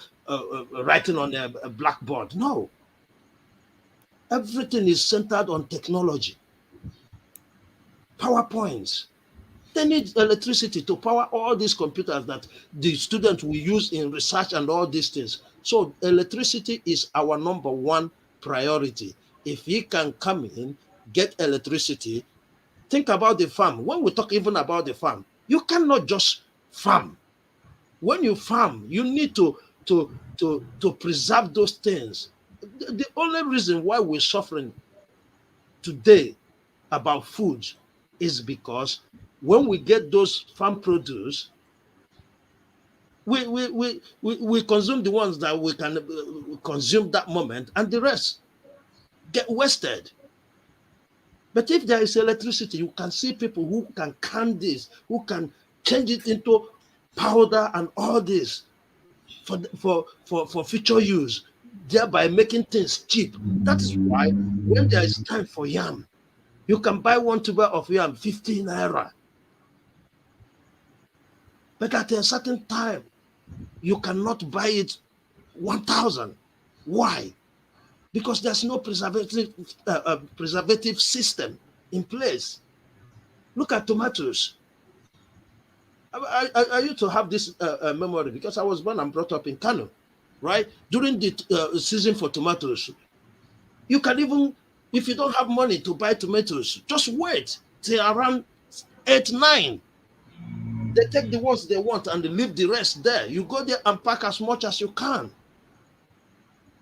writing on a blackboard. No. Everything is centered on technology. PowerPoints. They need electricity to power all these computers that the students will use in research and all these things. So electricity is our number one priority. If you can come in, get electricity, think about the farm. When we talk even about the farm, you cannot just farm. When you farm, you need to preserve those things. The only reason why we're suffering today about food is because when we get those farm produce, we consume the ones that we can consume that moment, and the rest get wasted. But if there is electricity, you can see people who can can this, who can change it into powder and all this for future use, thereby making things cheap. That is why when there is time for yam, you can buy 1 tuber of yam 15 naira. But at a certain time, you cannot buy it 1,000. Why? Because there's no preservative system in place. Look at tomatoes. I used to have this memory because I was born and brought up in Kano, right? During the season for tomatoes, you can even, if you don't have money to buy tomatoes, just wait till around 8, 9. They take the ones they want and they leave the rest there. You go there and pack as much as you can.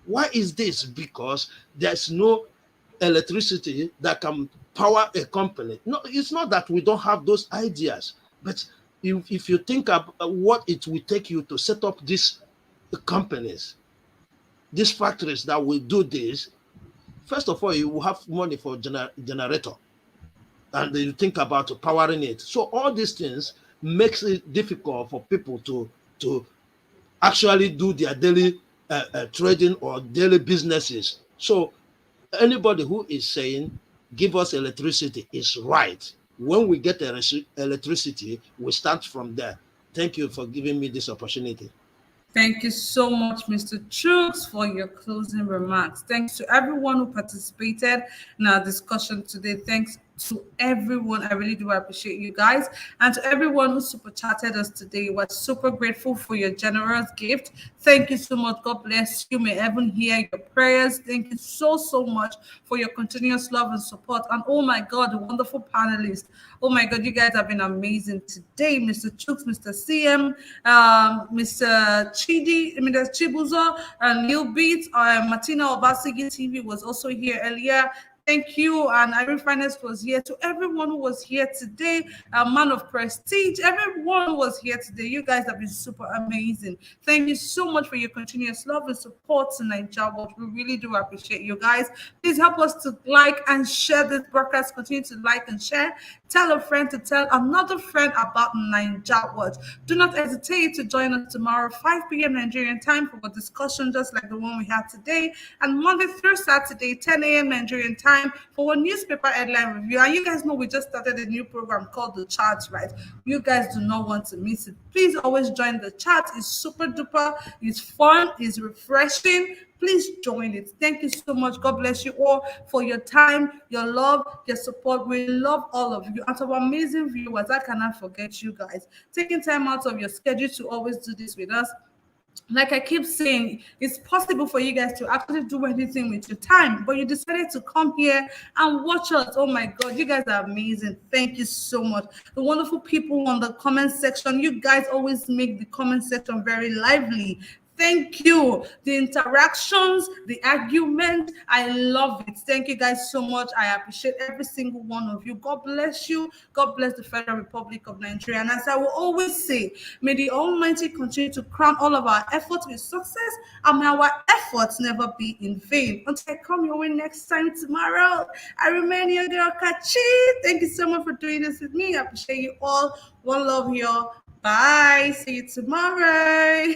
Why is this? Because there's no electricity that can power a company. No, it's not that we don't have those ideas, but if you think of what it will take you to set up these companies, these factories that will do this, first of all, you will have money for generator, and you think about powering it. So all these things makes it difficult for people to actually do their daily trading or daily businesses. So anybody who is saying give us electricity is right. When we get electricity, we start from there. Thank you for giving me this opportunity. Thank you so much, Mr. Chooks, for your closing remarks. Thanks to everyone who participated in our discussion today. Thanks to everyone. I really do appreciate you guys. And to everyone who super chatted us today, we're super grateful for your generous gift. Thank you so much. God bless you. May heaven hear your prayers. Thank you so, so much for your continuous love and support. And oh my God, the wonderful panelists. Oh my God, you guys have been amazing today. Mr. Chooks, Mr. CM, Mr. Chidi, Mr. Chibuzo, and Neil Beats, Martina Obasigi TV was also here earlier. Thank you. And Irene Finance was here. To everyone who was here today, a man of prestige, everyone who was here today, you guys have been super amazing. Thank you so much for your continuous love and support to Nigeria World. We really do appreciate you guys. Please help us to like and share this broadcast. Continue to like and share. Tell a friend to tell another friend about Nigeria World. Do not hesitate to join us tomorrow, 5 p.m. Nigerian time, for a discussion just like the one we had today. And Monday through Saturday, 10 a.m. Nigerian time, for a newspaper headline review. And you guys know we just started a new program called The Charts, right? You guys do not want to miss it. Please always join The Charts. It's super duper. It's fun. It's refreshing. Please join it. Thank you so much. God bless you all for your time, your love, your support. We love all of you. And to our amazing viewers, I cannot forget you guys. Taking time out of your schedule to always do this with us. Like I keep saying, it's possible for you guys to actually do anything with your time, but you decided to come here and watch us. Oh my God, you guys are amazing. Thank you so much. The wonderful people on the comment section, you guys always make the comment section very lively. Thank you. The interactions, the argument, I love it. Thank you guys so much. I appreciate every single one of you. God bless you. God bless the Federal Republic of Nigeria. And as I will always say, may the Almighty continue to crown all of our efforts with success, and may our efforts never be in vain. Until I come your way next time tomorrow, I remain your girl, Kachi. Thank you so much for doing this with me. I appreciate you all. One love, y'all. Bye. See you tomorrow.